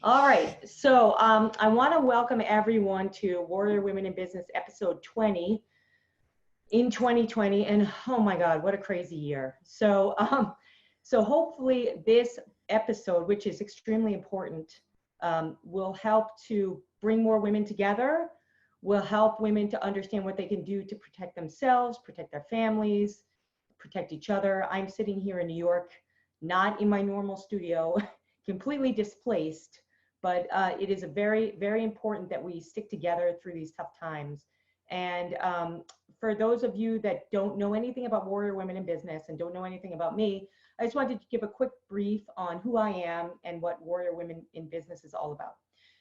All right, so I want to welcome everyone to Warrior Women in Business episode 20 in 2020, and oh my God, what a crazy year. So hopefully this episode, which is extremely important, will help to bring more women together, will help women to understand what they can do to protect themselves, protect their families, protect each other. I'm sitting here in New York, not in my normal studio, completely displaced. But it is a very, very important that we stick together through these tough times. And for those of you that don't know anything about Warrior Women in Business and don't know anything about me, I just wanted to give a quick brief on who I am and what Warrior Women in Business is all about.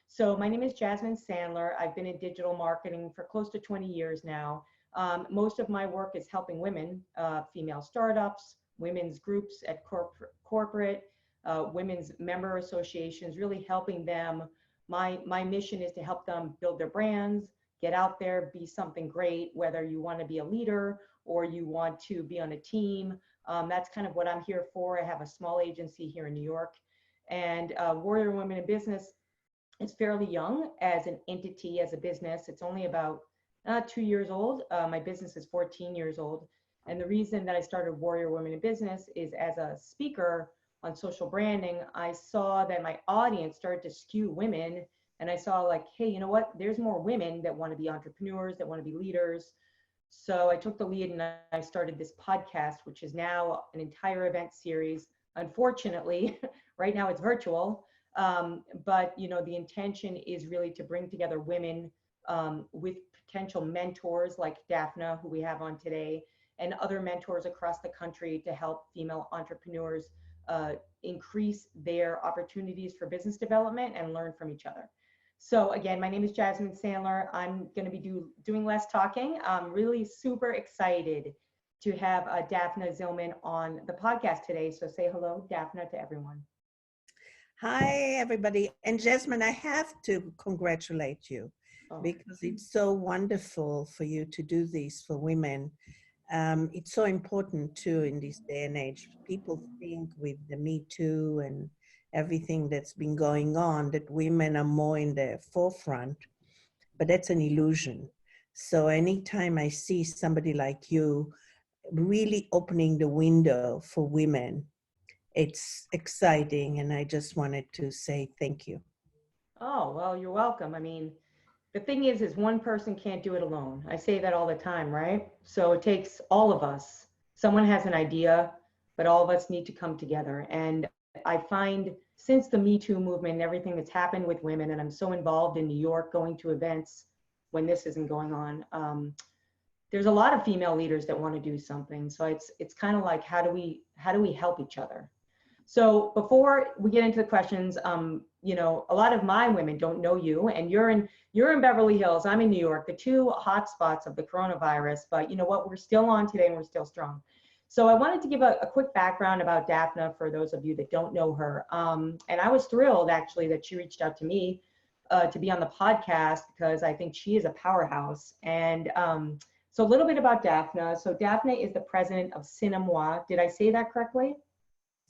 So my name is Jasmine Sandler. I've been in digital marketing for close to 20 years now. Most of my work is helping women, female startups, women's groups at corporate, women's member associations, really helping them. My mission is to help them build their brands, get out there, be something great, whether you want to be a leader or you want to be on a team. That's kind of what I'm here for. I have a small agency here in New York, and Warrior Women in Business is fairly young as an entity, as a business. It's only about 2 years old. My business is 14 years old. And the reason that I started Warrior Women in Business is as a speaker on social branding, I saw that my audience started to skew women. And I saw like, hey, you know what? There's more women that want to be entrepreneurs, that want to be leaders. So I took the lead and I started this podcast, which is now an entire event series. Unfortunately, right now it's virtual. But you know, the intention is really to bring together women with potential mentors like Daphna, who we have on today, and other mentors across the country to help female entrepreneurs increase their opportunities for business development and learn from each other. So again, my name is Jasmine Sandler. I'm going to be doing less talking. I'm really super excited to have Daphna Zillman on the podcast today. So say hello, Daphna, to everyone. Hi, everybody. And Jasmine, I have to congratulate you because it's so wonderful for you to do this for women. It's so important too in this day and age. People think with the Me Too and everything that's been going on that women are more in the forefront, but that's an illusion. So anytime I see somebody like you really opening the window for women, it's exciting, and I just wanted to say thank you. Oh, well, you're welcome. I mean, the thing is one person can't do it alone. I say that all the time, right? So it takes all of us. Someone has an idea, but all of us need to come together. And I find since the Me Too movement and everything that's happened with women, and I'm so involved in New York, going to events when this isn't going on, there's a lot of female leaders that want to do something. So it's kind of like, how do we help each other? So before we get into the questions, you know, a lot of my women don't know you, and you're in Beverly Hills, I'm in New York, the two hot spots of the coronavirus, but you know what, we're still on today and we're still strong. So I wanted to give a quick background about Daphna for those of you that don't know her. And I was thrilled actually that she reached out to me to be on the podcast because I think she is a powerhouse. And so a little bit about Daphna. So Daphna is the president of Cinémoi. Did I say that correctly?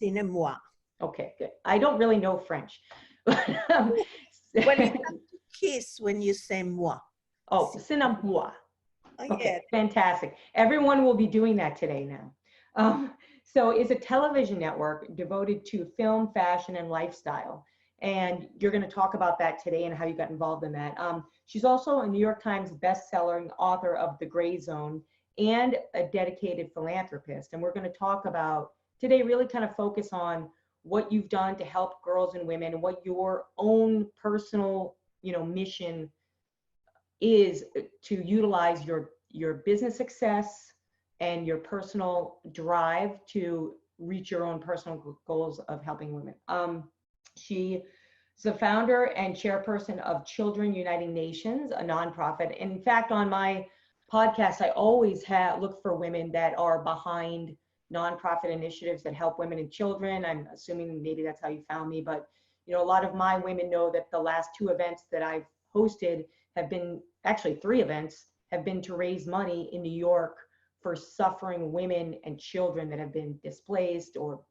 Cinémoi. Okay, good. I don't really know French. Well, you have to kiss when you say moi. Oh, Cinémoi. Okay, yeah. fantastic. Everyone will be doing that today now. So it's a television network devoted to film, fashion, and lifestyle. And you're going to talk about that today and how you got involved in that. She's also a New York Times bestselling author of The Gray Zone and a dedicated philanthropist. And we're going to talk about today, really kind of focus on what you've done to help girls and women and what your own personal, you know, mission is to utilize your business success and your personal drive to reach your own personal goals of helping women. She is the founder and chairperson of Children Uniting Nations, a nonprofit. In fact, on my podcast, I always look for women that are behind nonprofit initiatives that help women and children. I'm assuming maybe that's how you found me, but you know, a lot of my women know that the last 2 events that I've hosted have been, actually 3 events, have been to raise money in New York for suffering women and children that have been displaced or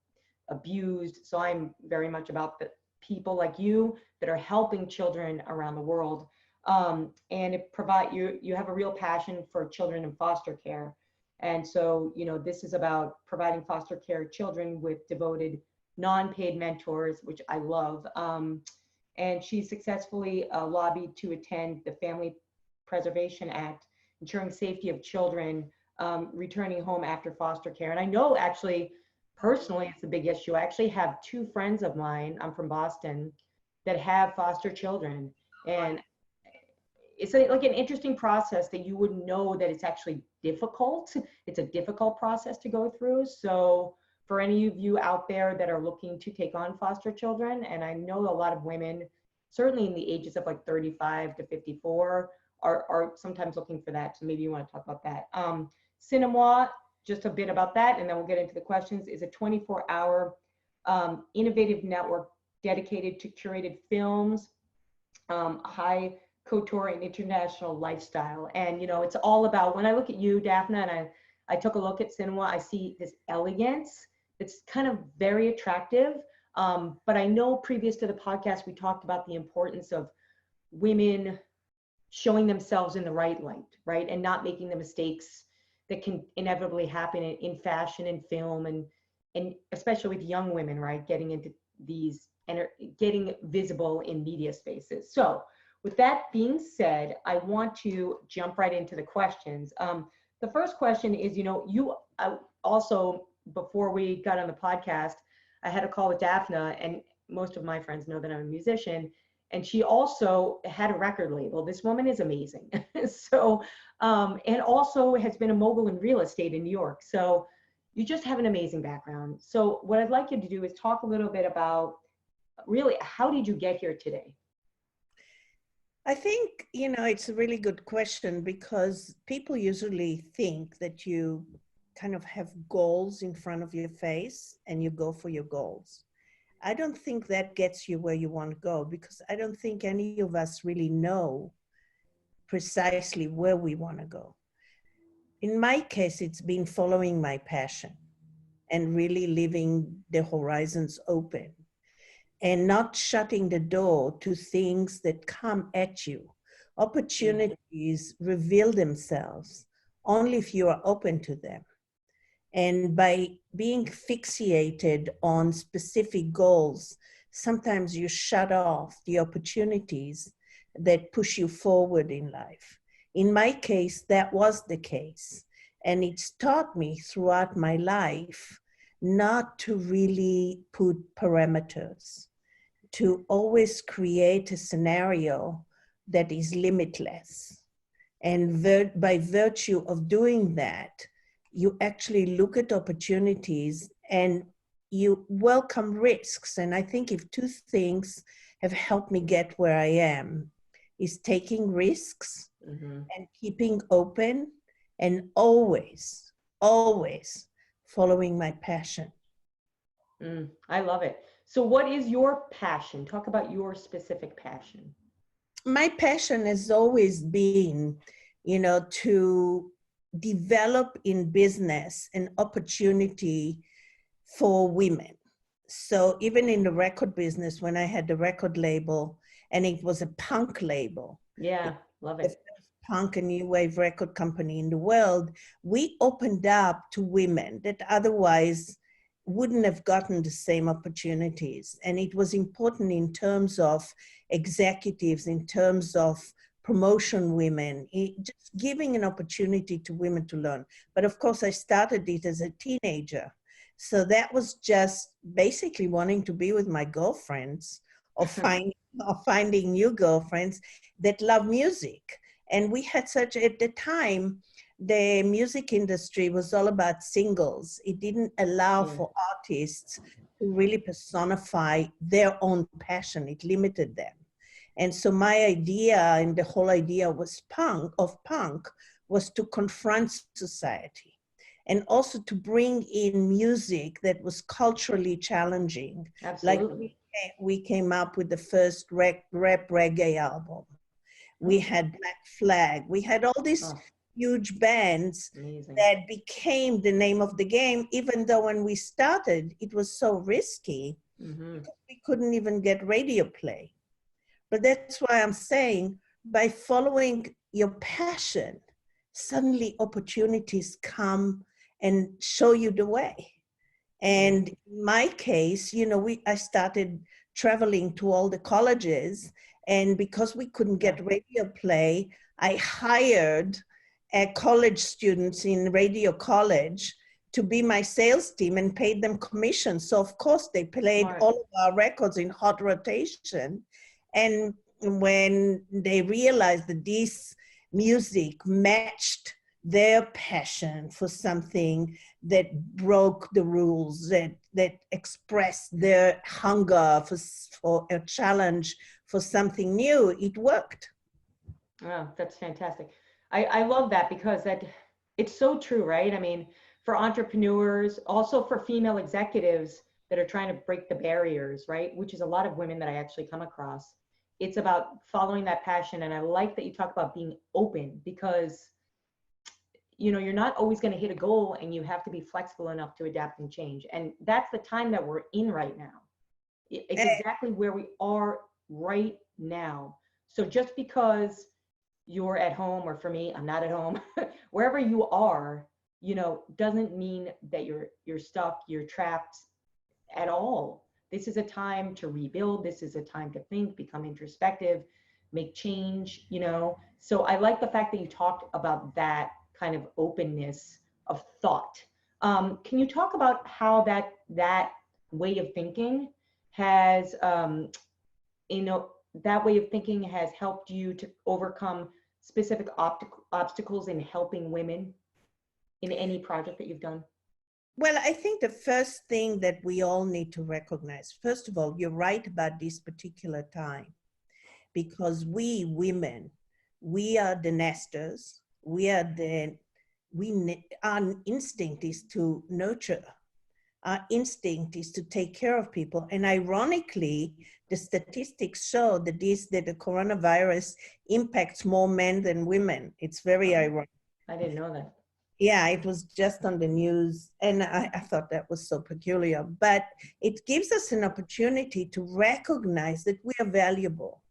abused. So I'm very much about people like you that are helping children around the world. And it provide you have a real passion for children in foster care. And so, this is about providing foster care children with devoted, non-paid mentors, which I love. And she successfully lobbied to attend the Family Preservation Act, ensuring safety of children returning home after foster care. And I know actually, personally, it's a big issue. I actually have two friends of mine, I'm from Boston, that have foster children. And it's like an interesting process that you wouldn't know that it's actually difficult. It's a difficult process to go through. So for any of you out there that are looking to take on foster children, and I know a lot of women, certainly in the ages of like 35 to 54, are sometimes looking for that. So maybe you want to talk about that. Cinémoi, just a bit about that, and then we'll get into the questions, is a 24-hour innovative network dedicated to curated films, high couture and international lifestyle. And it's all about, when I look at you, Daphna, and I took a look at Cinémoi, I see this elegance. It's kind of very attractive. But I know previous to the podcast, we talked about the importance of women showing themselves in the right light, right? And not making the mistakes that can inevitably happen in fashion and film, and especially with young women, right? Getting into these and getting visible in media spaces. So with that being said, I want to jump right into the questions. The first question is, also, before we got on the podcast, I had a call with Daphna, and most of my friends know that I'm a musician, and she also had a record label. This woman is amazing. So, and also has been a mogul in real estate in New York. So you just have an amazing background. So what I'd like you to do is talk a little bit about, really, how did you get here today? I think, it's a really good question, because people usually think that you kind of have goals in front of your face and you go for your goals. I don't think that gets you where you want to go, because I don't think any of us really know precisely where we want to go. In my case, it's been following my passion and really leaving the horizons open and not shutting the door to things that come at you. Opportunities reveal themselves only if you are open to them. And by being fixated on specific goals, sometimes you shut off the opportunities that push you forward in life. In my case, that was the case. And it's taught me throughout my life not to really put parameters, to always create a scenario that is limitless. And by virtue of doing that, you actually look at opportunities and you welcome risks. And I think if two things have helped me get where I am, is taking risks and keeping open, and always following my passion. I love it. So what is your passion? Talk about your specific passion. My passion has always been, to develop in business an opportunity for women. So even in the record business, when I had the record label, and it was a punk label. Yeah, love it. The first punk and new wave record company in the world, we opened up to women that otherwise wouldn't have gotten the same opportunities. And it was important in terms of executives, in terms of promotion women, just giving an opportunity to women to learn. But of course, I started it as a teenager. So that was just basically wanting to be with my girlfriends, or finding new girlfriends that love music. And we had such, at the time, the music industry was all about singles. It didn't allow for artists to really personify their own passion. It limited them. And so my idea, and the whole idea was punk, was to confront society and also to bring in music that was culturally challenging. Absolutely. Like we came up with the first rap reggae album. We had Black Flag. We had all these huge bands that became the name of the game, even though when we started, it was so risky because we couldn't even get radio play. But that's why I'm saying, by following your passion, suddenly opportunities come and show you the way. And in my case, you know, I started traveling to all the colleges, and because we couldn't get radio play, I hired college students in radio college to be my sales team and paid them commission. So of course they played all of our records in hot rotation. And when they realized that this music matched their passion for something that broke the rules, that expressed their hunger for a challenge, for something new, it worked. Oh, that's fantastic. I love that, because it's so true, right? I mean, for entrepreneurs, also for female executives that are trying to break the barriers, right? Which is a lot of women that I actually come across. It's about following that passion. And I like that you talk about being open, because, you know, you're not always going to hit a goal, and you have to be flexible enough to adapt and change. And that's the time that we're in right now. It's exactly where we are right now. So just because you're at home, or for me, I'm not at home, wherever you are, you know, doesn't mean that you're stuck, you're trapped at all. This is a time to rebuild. This is a time to think, become introspective, make change, you know. So I like the fact that you talked about that kind of openness of thought. Can you talk about how that way of thinking has, you know, that way of thinking has helped you to overcome specific obstacles in helping women in any project that you've done? Well, I think the first thing that we all need to recognize, first of all, you're right about this particular time, because we women, we are the nesters. Our instinct is to nurture. Our instinct is to take care of people. And ironically, the statistics show that the coronavirus impacts more men than women. It's very ironic. I didn't know that. Yeah, it was just on the news, and I thought that was so peculiar. But it gives us an opportunity to recognize that we are valuable,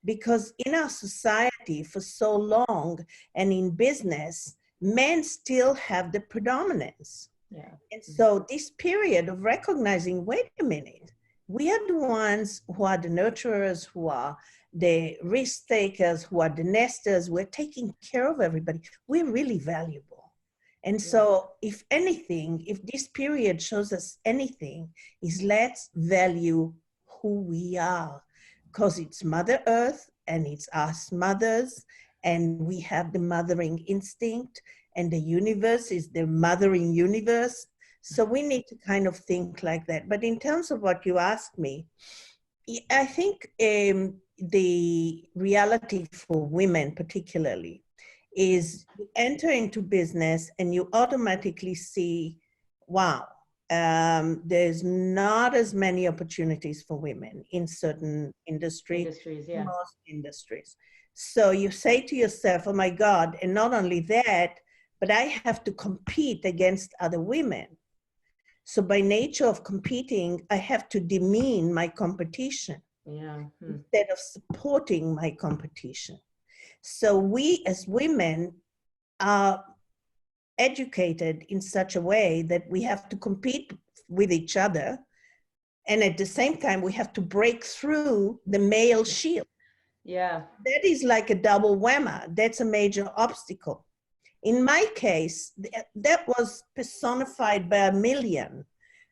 because in our society for so long, and in business, men still have the predominance. Yeah. And so this period of recognizing, wait a minute, we are the ones who are the nurturers, who are the risk takers, who are the nesters, we're taking care of everybody. We're really valuable. And so if anything, if this period shows us anything, is let's value who we are, because it's Mother Earth and it's us mothers, and we have the mothering instinct, and the universe is the mothering universe. So we need to kind of think like that. But in terms of what you asked me, I think the reality for women particularly is you enter into business and you automatically see, wow, there's not as many opportunities for women in certain industries, most industries. So you say to yourself, oh my God, and not only that, but I have to compete against other women. So by nature of competing, I have to demean my competition instead of supporting my competition. So we as women are educated in such a way that we have to compete with each other. And at the same time, we have to break through the male shield. Yeah. That is like a double whammy. That's a major obstacle. In my case, that was personified by a million,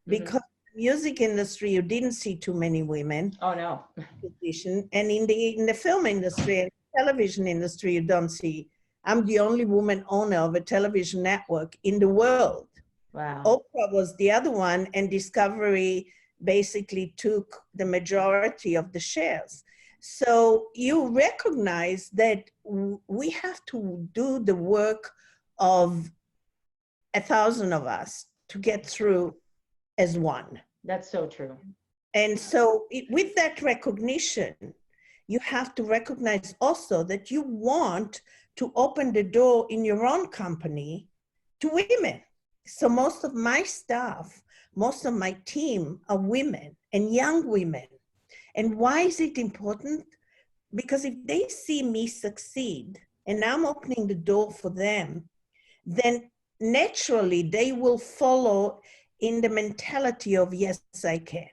because in the music industry, you didn't see too many women. Oh, no. And in the film industry and television industry, you don't see. I'm the only woman owner of a television network in the world. Wow. Oprah was the other one, and Discovery basically took the majority of the shares. So you recognize that we have to do the work of 1,000 of us to get through as one. That's so true. And so with that recognition, you have to recognize also that you want to open the door in your own company to women. So most of my staff, most of my team are women and young women. And why is it important? Because if they see me succeed and I'm opening the door for them, then naturally they will follow in the mentality of, yes, I can.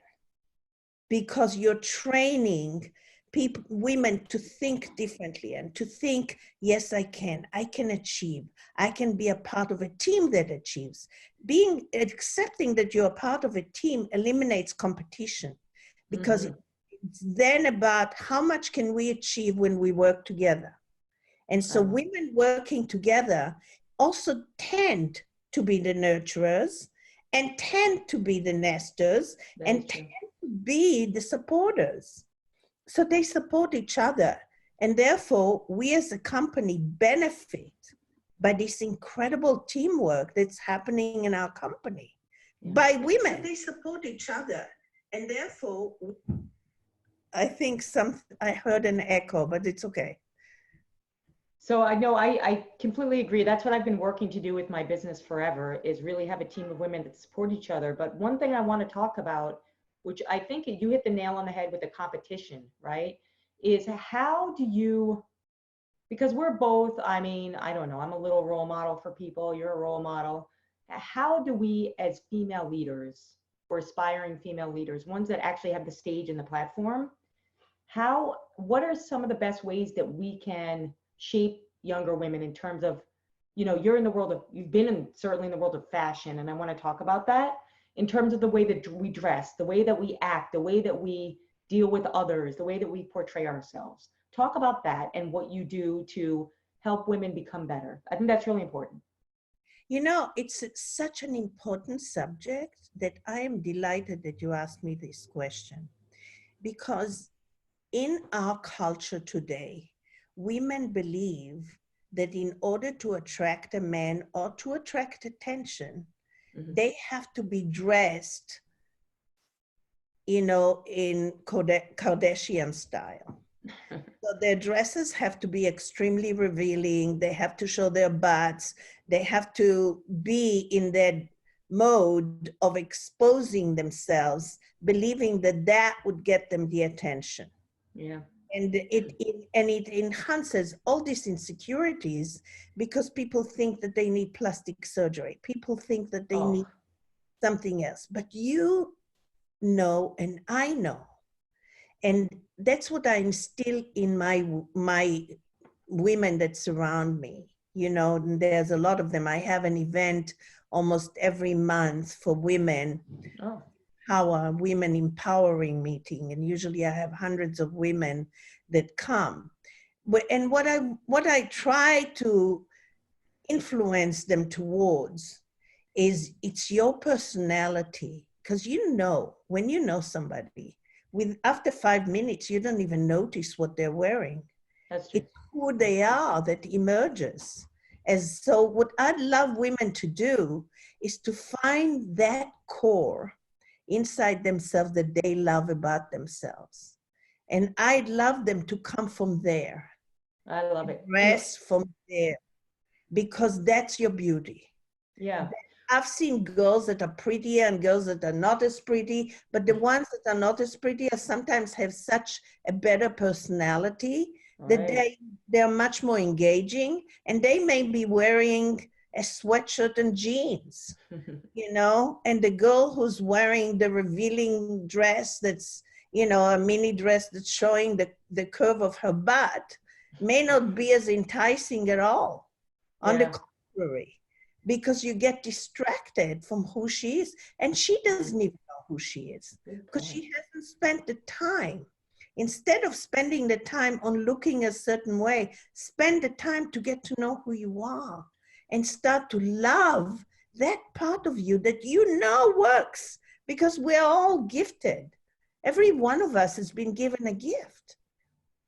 Because you're training people, women, to think differently and to think, yes, I can achieve, I can be a part of a team that achieves. Accepting that you're a part of a team eliminates competition, because it's then about how much can we achieve when we work together. And so women working together also tend to be the nurturers and tend to be the nesters and tend to be the supporters. So they support each other. And therefore, we as a company benefit by this incredible teamwork that's happening in our company by women. So they support each other. And therefore, I think I heard an echo, but it's okay. So I know I completely agree. That's what I've been working to do with my business forever, is really have a team of women that support each other. But one thing I want to talk about, which I think you hit the nail on the head with the competition, right? Is how do you, because we're both, I mean, I don't know, I'm a little role model for people, you're a role model. How do we as female leaders or aspiring female leaders, ones that actually have the stage and the platform, what are some of the best ways that we can shape younger women in terms of, you're in the world of, you've been certainly in the world of fashion, and I want to talk about that in terms of the way that we dress, the way that we act, the way that we deal with others, the way that we portray ourselves. Talk about that and what you do to help women become better. I think that's really important. It's such an important subject that I am delighted that you asked me this question, because in our culture today, women believe that in order to attract a man or to attract attention, they have to be dressed, in Kardashian style. So their dresses have to be extremely revealing. They have to show their butts. They have to be in that mode of exposing themselves, believing that that would get them the attention. Yeah. And it enhances all these insecurities, because people think that they need plastic surgery. People think that they need something else. But you know, and I know, and that's what I instill in my women that surround me. And there's a lot of them. I have an event almost every month for women. Our women empowering meeting, and usually I have hundreds of women that come. And what I try to influence them towards is, it's your personality. Because when you know somebody, after 5 minutes, you don't even notice what they're wearing. That's true. It's who they are that emerges. So what I'd love women to do is to find that core inside themselves that they love about themselves. And I'd love them to come from there. I love it. Dress from there, because that's your beauty. Yeah. I've seen girls that are prettier and girls that are not as pretty, but the ones that are not as pretty sometimes have such a better personality that they're much more engaging, and they may be wearing a sweatshirt and jeans, and the girl who's wearing the revealing dress that's, a mini dress that's showing the curve of her butt may not be as enticing at all. On the contrary, because you get distracted from who she is, and she doesn't even know who she is, because she hasn't spent the time. Instead of spending the time on looking a certain way, spend the time to get to know who you are and start to love that part of you that works, because we're all gifted. Every one of us has been given a gift.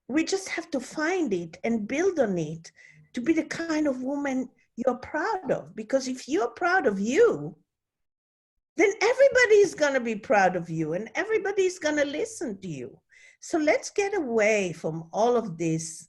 We just have to find it and build on it to be the kind of woman you're proud of. Because if you're proud of you, then everybody's going to be proud of you and everybody's going to listen to you. So let's get away from all of this,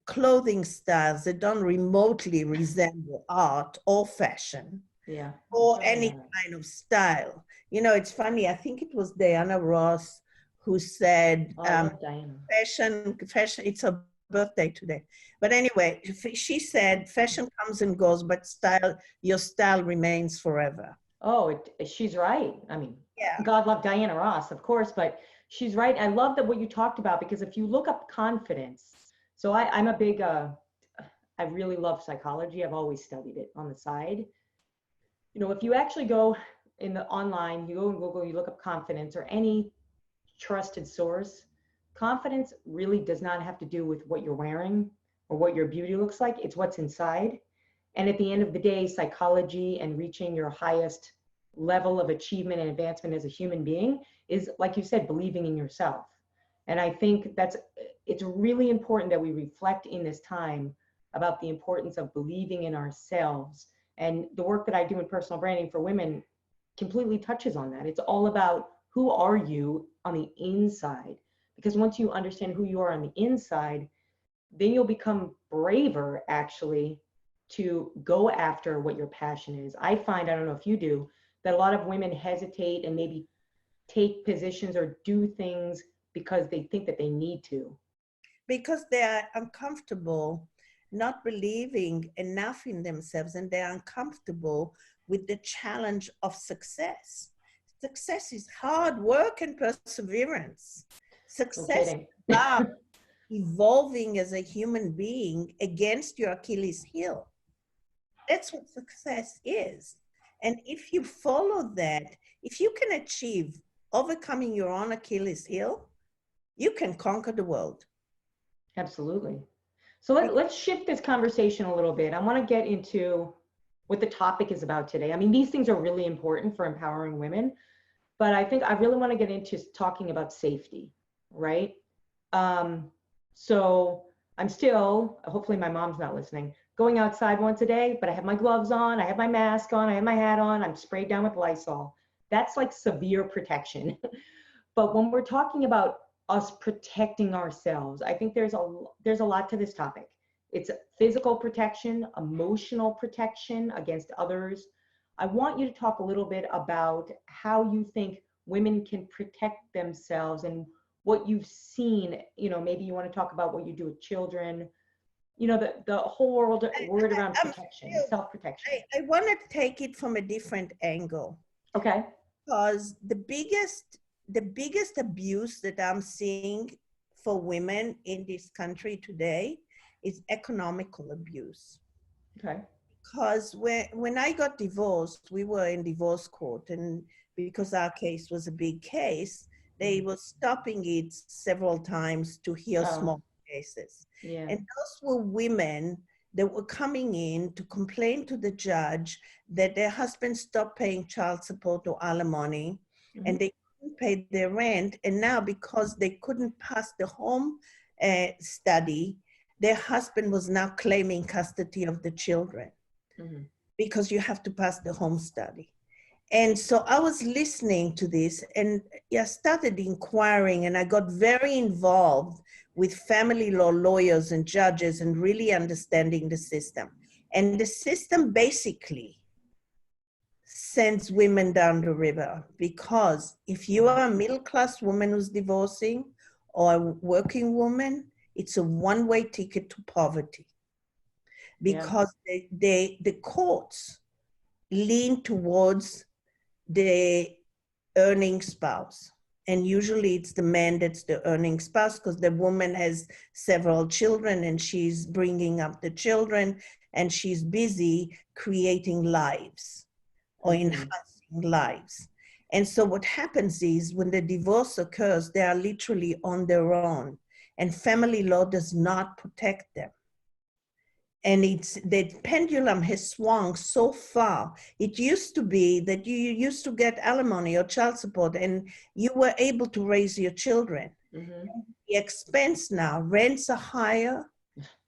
clothing styles that don't remotely resemble art or fashion. Yeah. Or any kind of style. You know, it's funny. I think it was Diana Ross who said, I love Diana. fashion, it's her birthday today. But anyway, she said, fashion comes and goes, but your style remains forever. Oh, she's right. I mean, yeah. God love Diana Ross, of course, but she's right. I love that what you talked about, because if you look up confidence, so I'm a big, I really love psychology. I've always studied it on the side. You know, if you actually go in the online, you go in Google, you look up confidence or any trusted source, confidence really does not have to do with what you're wearing or what your beauty looks like. It's what's inside. And at the end of the day, psychology and reaching your highest level of achievement and advancement as a human being is, like you said, believing in yourself. And I think it's really important that we reflect in this time about the importance of believing in ourselves. And the work that I do in personal branding for women completely touches on that. It's all about who are you on the inside? Because once you understand who you are on the inside, then you'll become braver actually to go after what your passion is. I find, I don't know if you do, that a lot of women hesitate and maybe take positions or do things because they think that they need to. Because they're uncomfortable, not believing enough in themselves, and they're uncomfortable with the challenge of success. Success is hard work and perseverance. Success is about evolving as a human being against your Achilles heel. That's what success is. And if you follow that, if you can achieve overcoming your own Achilles heel, you can conquer the world. Absolutely. So let's shift this conversation a little bit. I want to get into what the topic is about today. I mean, these things are really important for empowering women, but I think I really want to get into talking about safety, right? So I'm still, hopefully my mom's not listening, going outside once a day, but I have my gloves on, I have my mask on, I have my hat on, I'm sprayed down with Lysol. That's like severe protection. But when we're talking about us protecting ourselves, I think there's a lot to this topic. It's physical protection, emotional protection against others. I want you to talk a little bit about how you think women can protect themselves and what you've seen. You know, maybe you want to talk about what you do with children, you know, the whole word around protection, self-protection. I want to take it from a different angle. Okay. Because the biggest abuse that I'm seeing for women in this country today is economical abuse. Okay. Because when I got divorced, we were in divorce court, and because our case was a big case, they were stopping it several times to hear small cases. Yeah. And those were women that were coming in to complain to the judge that their husband stopped paying child support or alimony, and they couldn't pay their rent. And now, because they couldn't pass the home study, their husband was now claiming custody of the children because you have to pass the home study. And so I was listening to this, and I started inquiring, and I got very involved with family law lawyers and judges and really understanding the system. And the system basically sends women down the river, because if you are a middle-class woman who's divorcing or a working woman, it's a one-way ticket to poverty, because the courts lean towards the earning spouse. And usually it's the man that's the earning spouse, because the woman has several children and she's bringing up the children and she's busy creating lives or enhancing lives. And so what happens is, when the divorce occurs, they are literally on their own, and family law does not protect them. And the pendulum has swung so far. It used to be that you used to get alimony or child support and you were able to raise your children. The expense now, rents are higher.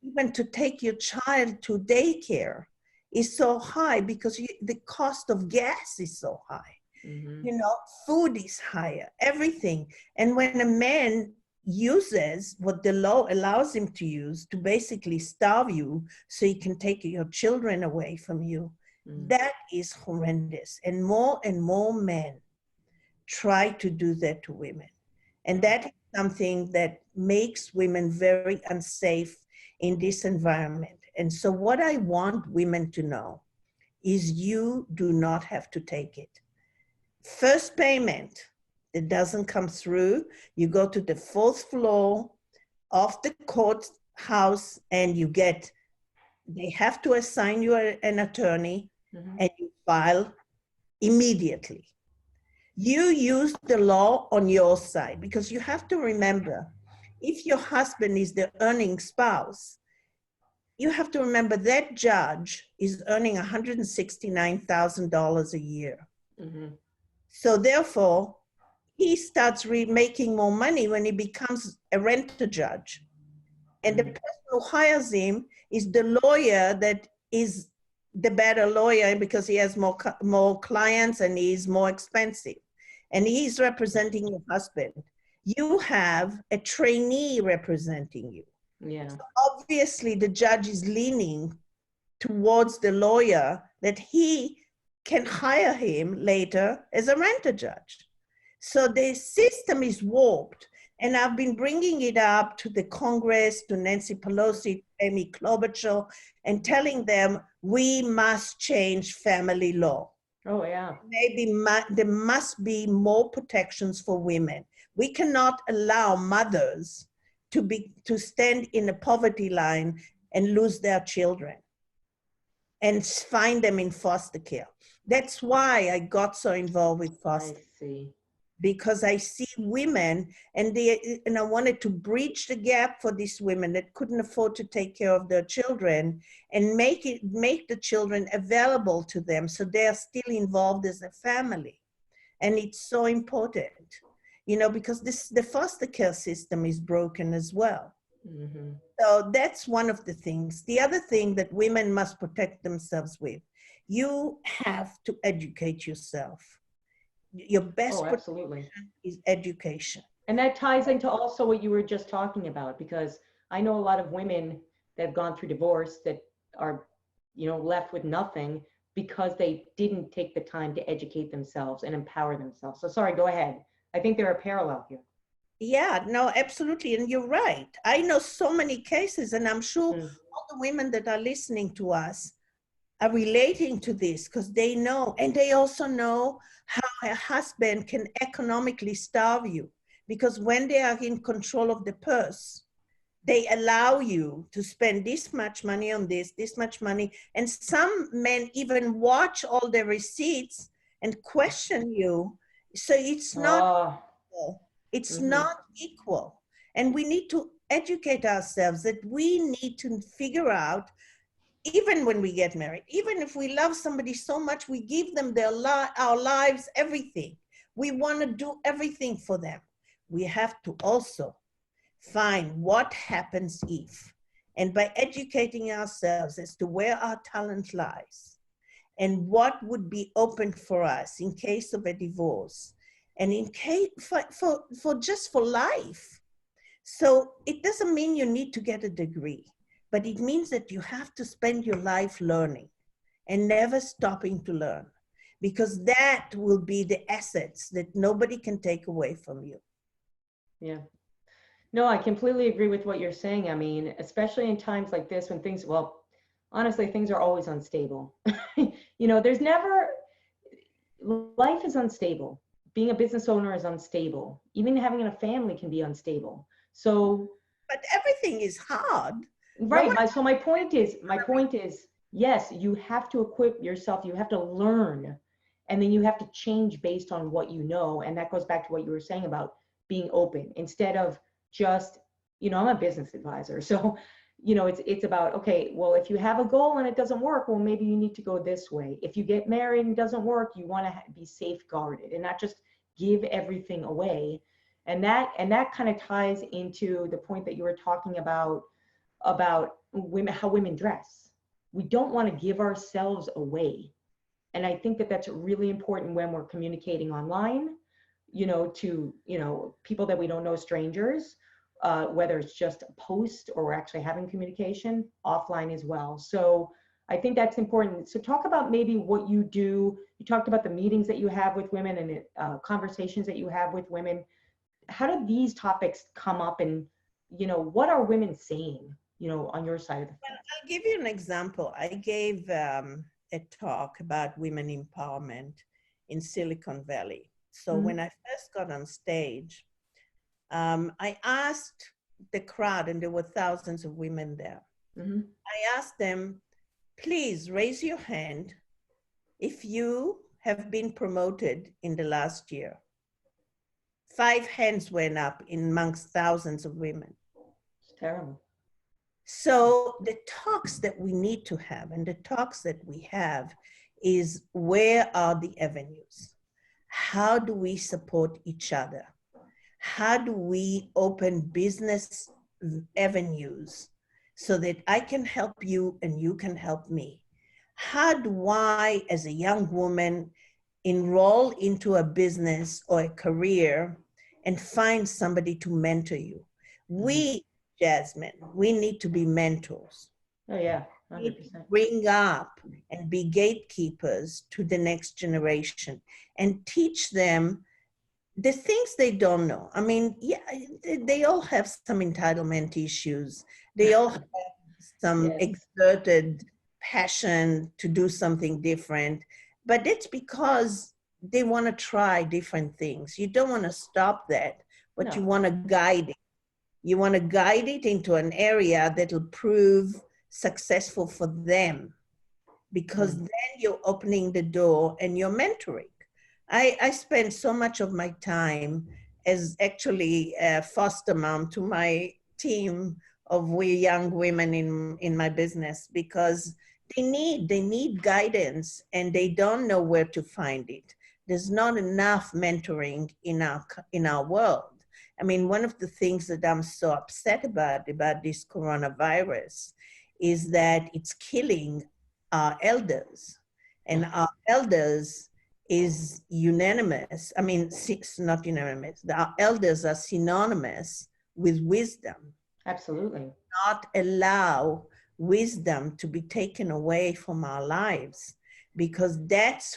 Even to take your child to daycare is so high because the cost of gas is so high. You know, food is higher, everything. And when a man uses what the law allows him to use to basically starve you so he can take your children away from you. That is horrendous. And more men try to do that to women. And that is something that makes women very unsafe in this environment. And so what I want women to know is you do not have to take it. First payment, it doesn't come through, you go to the fourth floor of the courthouse and they have to assign you an attorney, and you file immediately. You use the law on your side, because you have to remember, if your husband is the earning spouse, you have to remember that judge is earning $169,000 a year. So therefore, he starts making more money when he becomes a renter judge. And the person who hires him is the lawyer that is the better lawyer because he has more clients and he's more expensive. And he's representing your husband. You have a trainee representing you. Yeah. So obviously, the judge is leaning towards the lawyer that he can hire him later as a renter judge. So the system is warped. And I've been bringing it up to the Congress, to Nancy Pelosi, Amy Klobuchar, and telling them we must change family law. Oh, yeah. Maybe there must be more protections for women. We cannot allow mothers to stand in a poverty line and lose their children and find them in foster care. That's why I got so involved with foster. I see. Because I see women, and I wanted to bridge the gap for these women that couldn't afford to take care of their children, and make the children available to them so they are still involved as a family. And it's so important, because the foster care system is broken as well. So that's one of the things. The other thing that women must protect themselves with, you have to educate yourself. Your best protection is education. And that ties into also what you were just talking about, because I know a lot of women that have gone through divorce that are, left with nothing because they didn't take the time to educate themselves and empower themselves. So sorry, go ahead. I think there are parallels here. Yeah, no, absolutely. And you're right. I know so many cases, and I'm sure all the women that are listening to us are relating to this because they know, and they also know how a husband can economically starve you, because when they are in control of the purse, they allow you to spend this much money on this much money. And some men even watch all the receipts and question you. So it's not equal. It's not equal. And we need to educate ourselves that we need to figure out, even when we get married, even if we love somebody so much, we give them our lives, everything. We want to do everything for them. We have to also find what happens if, and by educating ourselves as to where our talent lies and what would be open for us in case of a divorce and in case for life. So it doesn't mean you need to get a degree, but it means that you have to spend your life learning and never stopping to learn, because that will be the assets that nobody can take away from you. Yeah. No, I completely agree with what you're saying. I mean, especially in times like this when honestly, things are always unstable. Life is unstable. Being a business owner is unstable. Even having a family can be unstable. So, but everything is hard. Right. So my point is, yes, you have to equip yourself. You have to learn, and then you have to change based on what you know. And that goes back to what you were saying about being open instead of just, I'm a business advisor. So, it's about, okay, well, if you have a goal and it doesn't work, well, maybe you need to go this way. If you get married and it doesn't work, you want to be safeguarded and not just give everything away. And that kind of ties into the point that you were talking about women, how women dress. We don't want to give ourselves away. And I think that that's really important when we're communicating online, to, people that we don't know, strangers, whether it's just a post or we're actually having communication offline as well. So I think that's important. So talk about maybe what you do. You talked about the meetings that you have with women and conversations that you have with women. How do these topics come up, and what are women saying, on your side of the fence? I'll give you an example. I gave a talk about women empowerment in Silicon Valley. So when I first got on stage, I asked the crowd, and there were thousands of women there. I asked them, please raise your hand if you have been promoted in the last year. 5 hands went up amongst thousands of women. It's terrible. So the talks that we need to have, and the talks that we have, is where are the avenues? How do we support each other? How do we open business avenues so that I can help you and you can help me? How do I, as a young woman, enroll into a business or a career and find somebody to mentor you? We, Jasmine, we need to be mentors. Oh yeah, 100%. Bring up and be gatekeepers to the next generation and teach them the things they don't know. I mean, yeah, they all have some entitlement issues. They all have some exerted passion to do something different, but it's because they want to try different things. You don't want to stop that, but you want to guide it. You want to guide it into an area that'll prove successful for them, because then you're opening the door and you're mentoring. I spend so much of my time as actually a foster mom to my team of young women in my business, because they need guidance and they don't know where to find it. There's not enough mentoring in our world. I mean, one of the things that I'm so upset about this coronavirus is that it's killing our elders, and our elders is unanimous. I mean, it's not unanimous. Our elders are synonymous with wisdom. Absolutely. Not allow wisdom to be taken away from our lives, because those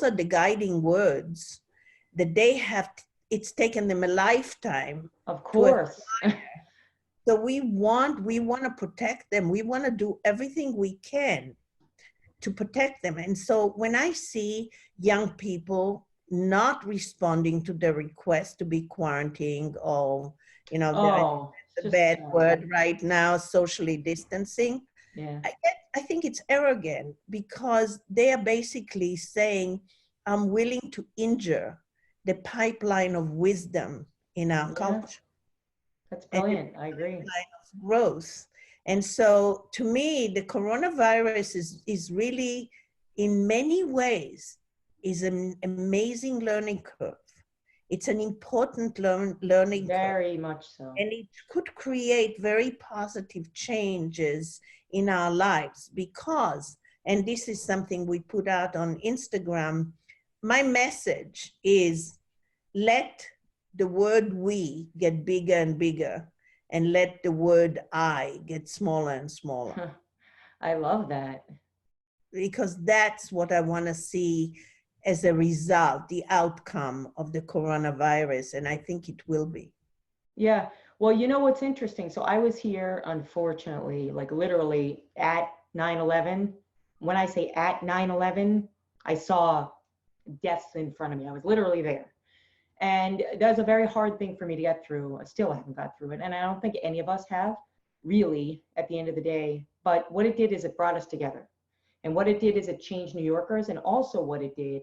are the guiding words that they have. It's taken them a lifetime. Of course. So we want to protect them. We want to do everything we can to protect them. And so when I see young people not responding to the request to be quarantined, or, the bad word right now, socially distancing, I think it's arrogant, because they are basically saying, I'm willing to injure the pipeline of wisdom in our culture. That's brilliant. I agree. Growth. And so to me, the coronavirus is really, in many ways, is an amazing learning curve. It's an important learning curve. Very much so. And it could create very positive changes in our lives, because, and this is something we put out on Instagram, my message is, let the word we get bigger and bigger, and let the word I get smaller and smaller. I love that. Because that's what I want to see as a result, the outcome of the coronavirus, and I think it will be. Yeah. Well, you know what's interesting? So I was here, unfortunately, like literally at 9/11. When I say at 9/11, I saw deaths in front of me. I was literally there. And that was a very hard thing for me to get through. I still haven't got through it. And I don't think any of us have, really, at the end of the day. But what it did is it brought us together. And what it did is it changed New Yorkers. And also what it did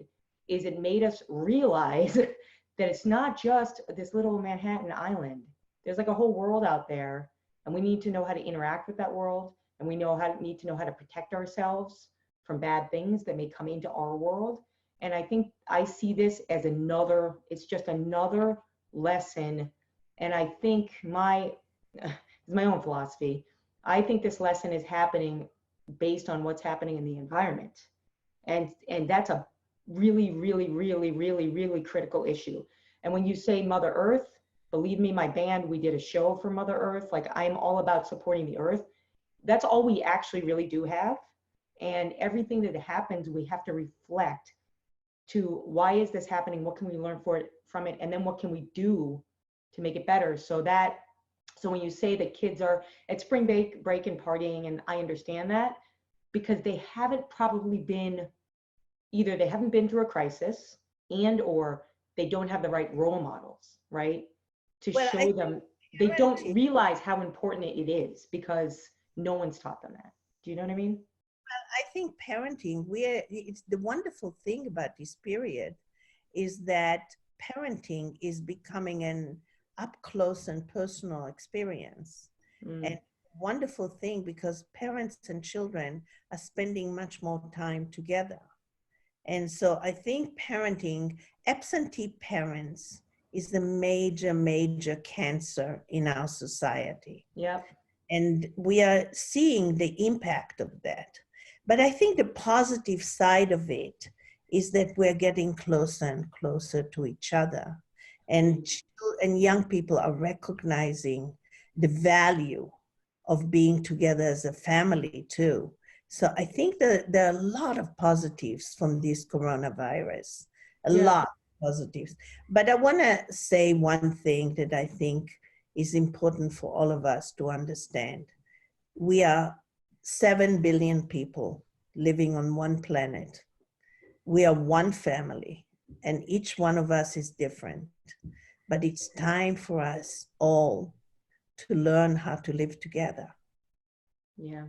is it made us realize that it's not just this little Manhattan island. There's like a whole world out there. And we need to know how to interact with that world. And we need to know how to protect ourselves from bad things that may come into our world. And I think I see this as it's just another lesson. And I think it's my own philosophy. I think this lesson is happening based on what's happening in the environment. And that's a really, really, really, really, really critical issue. And when you say Mother Earth, Believe me, my band, we did a show for Mother Earth. Like, I'm all about supporting the earth. That's all we actually really do have. And everything that happens, we have to reflect to why is this happening? What can we learn from it? And then what can we do to make it better? So when you say that kids are at spring break and partying, and I understand that, because they haven't probably been, either they haven't been through a crisis, and or they don't have the right role models, right? To Well, show them, they don't realize how important it is because no one's taught them that. Do you know what I mean? I think parenting, it's the wonderful thing about this period is that parenting is becoming an up close and personal experience. And wonderful thing because parents and children are spending much more time together. And so I think parenting, absentee parents is the major cancer in our society. Yeah. And we are seeing the impact of that. But I think the positive side of it is that we're getting closer and closer to each other. And young people are recognizing the value of being together as a family too. So I think that there are a lot of positives from this coronavirus, a lot of positives. But I want to say one thing that I think is important for all of us to understand. We are 7 billion people living on one planet. We are one family, and each one of us is different. But it's time for us all to learn how to live together. Yeah,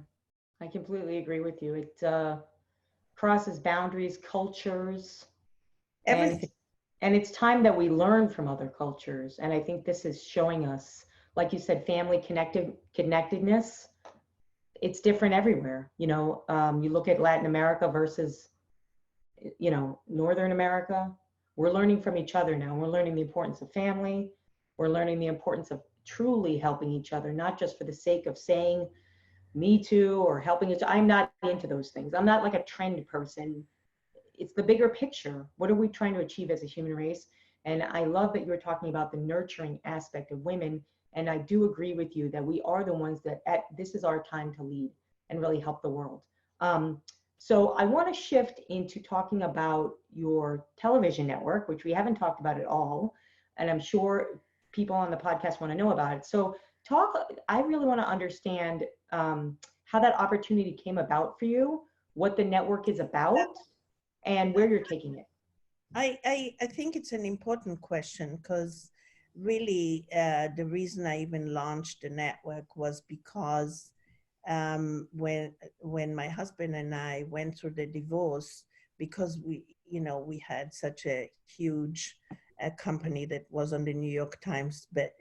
I completely agree with you. It crosses boundaries, cultures, Everything. And it's time that we learn from other cultures. And I think this is showing us, like you said, family connectedness. It's different everywhere. You know, you look at Latin America versus, you know, Northern America. We're learning from each other now. We're learning the importance of family. We're learning the importance of truly helping each other, not just for the sake of saying me too or helping each. I'm not into those things. I'm not like a trend person. It's the bigger picture. What are we trying to achieve as a human race? And I love that you're talking about the nurturing aspect of women. And I do agree with you that we are the ones that this is our time to lead and really help the world. So I want to shift into talking about your television network, which we haven't talked about at all. And I'm sure people on the podcast want to know about it. So I really want to understand how that opportunity came about for you, what the network is about, and where you're taking it. I think it's an important question because really the reason I even launched the network was because when my husband and I went through the divorce, because we had such a huge company that was on the New York Times, but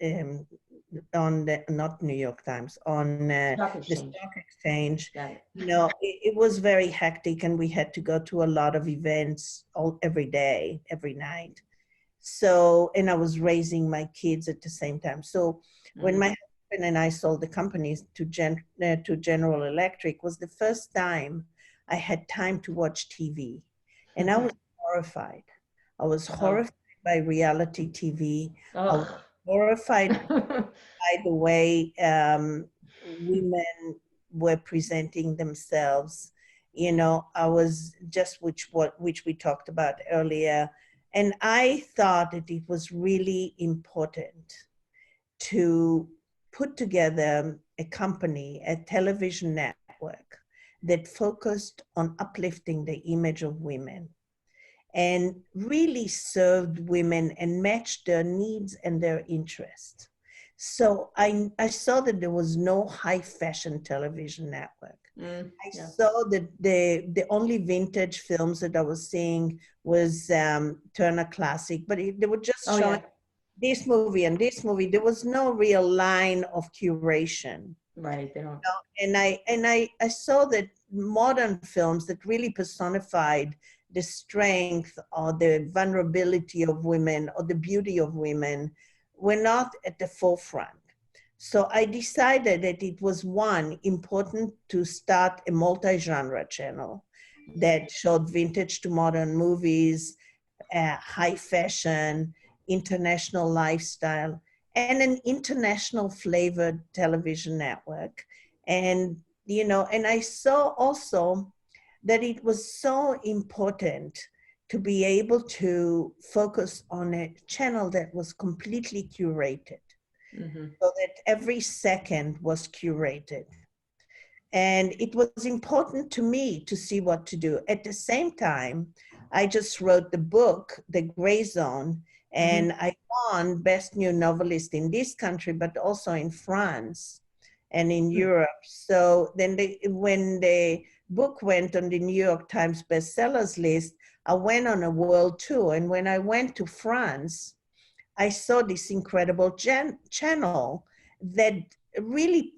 not New York Times, on the stock exchange. It was very hectic, and we had to go to a lot of events every day, every night. So, and I was raising my kids at the same time. So when my husband and I sold the companies to General Electric, was the first time I had time to watch TV. And I was horrified. I was horrified by reality TV. I was horrified by the way women were presenting themselves. I was just which we talked about earlier. And I thought that it was really important to put together a company, a television network that focused on uplifting the image of women and really served women and matched their needs and their interests. So I saw that there was no high fashion television network. I saw that the only vintage films that I was seeing was Turner Classic, but they were just showing this movie and this movie. There was no real line of curation. Right. They don't. And I saw that modern films that really personified the strength or the vulnerability of women or the beauty of women were not at the forefront. So I decided that it was important to start a multi-genre channel that showed vintage to modern movies, high fashion, international lifestyle. and an international flavored television network. And, you know, and I saw also that it was so important to be able to focus on a channel that was completely curated, so that every second was curated. And it was important to me to see what to do. At the same time, I just wrote the book, The Gray Zone, and I won Best New Novelist in this country, but also in France and in Europe. So then when the book went on the New York Times bestsellers list, I went on a world tour. And when I went to France, I saw this incredible channel that really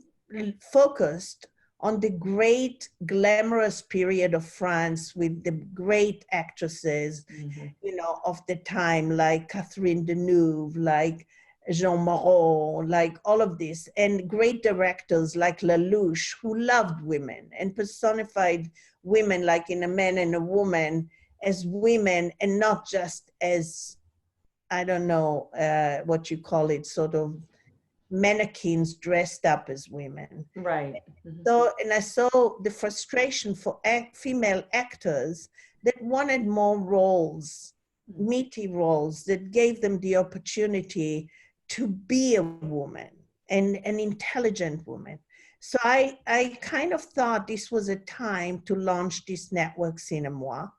focused on the great glamorous period of France with the great actresses, you know, of the time, like Catherine Deneuve, like Jean Moreau, like all of this, and great directors like Lelouch, who loved women and personified women like in A Man and a Woman as women and not just as, I don't know what you call it, sort of mannequins dressed up as women. Right. So, and I saw the frustration for female actors that wanted more roles, meaty roles that gave them the opportunity to be a woman and an intelligent woman. So I kind of thought this was a time to launch this network, Cinémoi.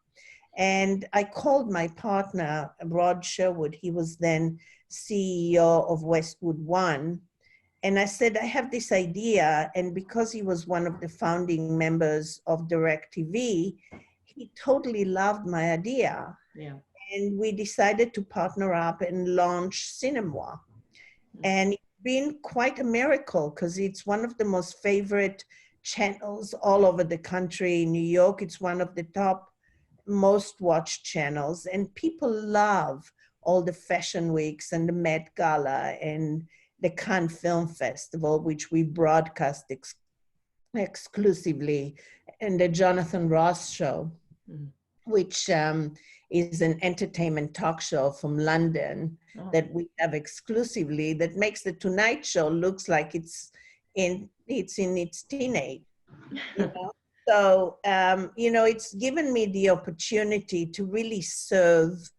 And I called my partner, Rod Sherwood. He was then CEO of Westwood One. And I said, I have this idea. And because he was one of the founding members of DirecTV, he totally loved my idea. Yeah. And we decided to partner up and launch Cinémoi. And it's been quite a miracle because it's one of the most favorite channels all over the country. In New York, it's one of the top most watched channels, and people love all the fashion weeks and the Met Gala and the Cannes Film Festival, which we broadcast exclusively, and the Jonathan Ross Show, which is an entertainment talk show from London that we have exclusively, that makes the Tonight Show looks like it's in its teenage, you know? So, you know, it's given me the opportunity to really serve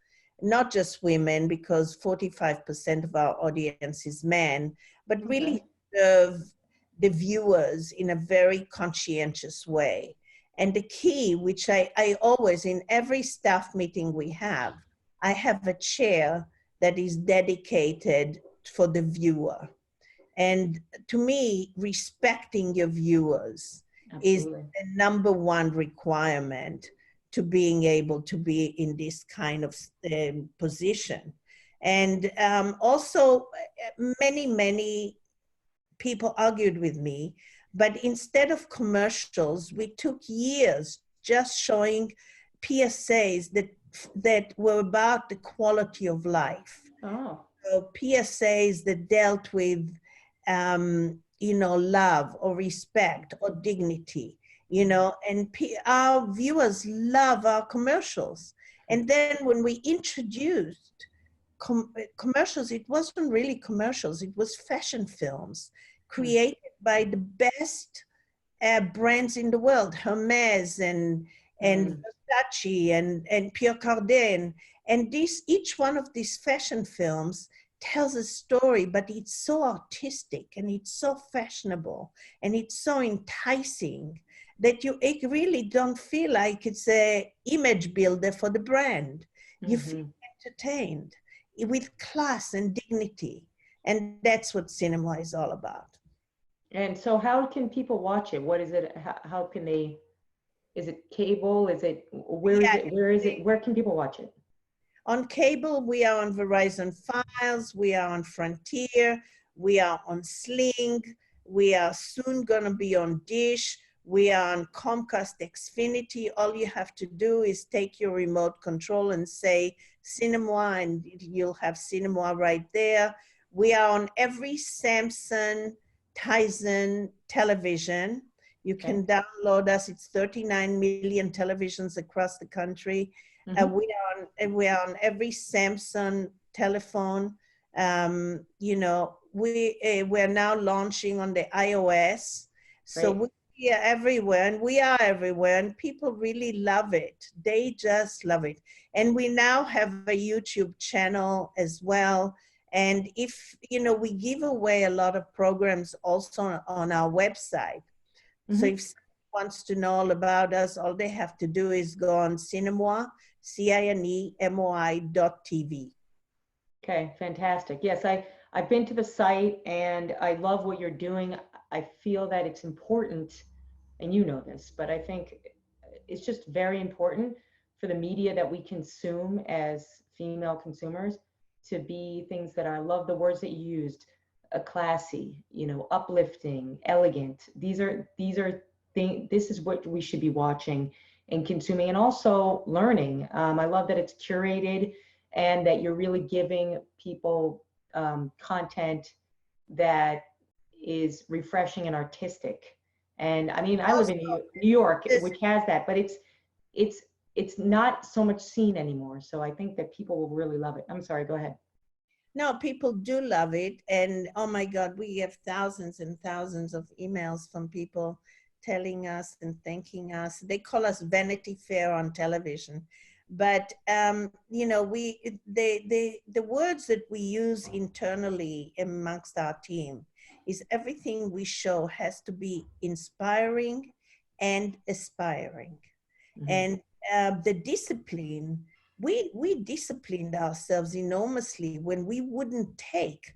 not just women, because 45% of our audience is men, but really serve the viewers in a very conscientious way. And the key, which I always, in every staff meeting we have, I have a chair that is dedicated for the viewer. And to me, respecting your viewers is the number one requirement to being able to be in this kind of position. And also, many people argued with me, but instead of commercials, we took years just showing PSAs that were about the quality of life. So PSAs that dealt with you know, love or respect or dignity, you know, and our viewers love our commercials. And then when we introduced commercials, it wasn't really commercials, it was fashion films created by the best brands in the world, Hermes and Versace and Pierre Cardin. And each one of these fashion films tells a story, but it's so artistic and it's so fashionable and it's so enticing that you really don't feel like it's an image builder for the brand. You feel entertained with class and dignity. And that's what Cinémoi is all about. And so how can people watch it? What is it? How can they, is it cable? Is it, where is it? Where can people watch it? On cable, we are on Verizon Files, we are on Frontier, we are on Sling, we are soon gonna be on Dish, we are on Comcast Xfinity. All you have to do is take your remote control and say Cinémoi, and you'll have Cinémoi right there. We are on every Samsung, Tizen television. You can download us. It's 39 million televisions across the country. We are on every Samsung telephone. You know, we're now launching on the iOS. So Great. we are everywhere, and we are everywhere, and people really love it. They just love it. And we now have a YouTube channel as well. And if, you know, we give away a lot of programs also on our website. So if someone wants to know all about us, all they have to do is go on Cinémoi, CINEMOI.tv. Okay, fantastic. Yes, I've been to the site and I love what you're doing. I feel that it's important, and you know this, but I think it's just very important for the media that we consume as female consumers to be things that I love the words that you used, classy, you know, uplifting, elegant. These are things. This is what we should be watching and consuming, and also learning. I love that it's curated and that you're really giving people content that is refreshing and artistic. And I mean, I live in New York, which has that, but it's not so much seen anymore. So I think that people will really love it. I'm sorry, go ahead. No, people do love it. And oh my God, we have thousands and thousands of emails from people telling us and thanking us. They call us Vanity Fair on television. But, you know, the words that we use internally amongst our team is everything we show has to be inspiring and aspiring. And the discipline, we disciplined ourselves enormously when we wouldn't take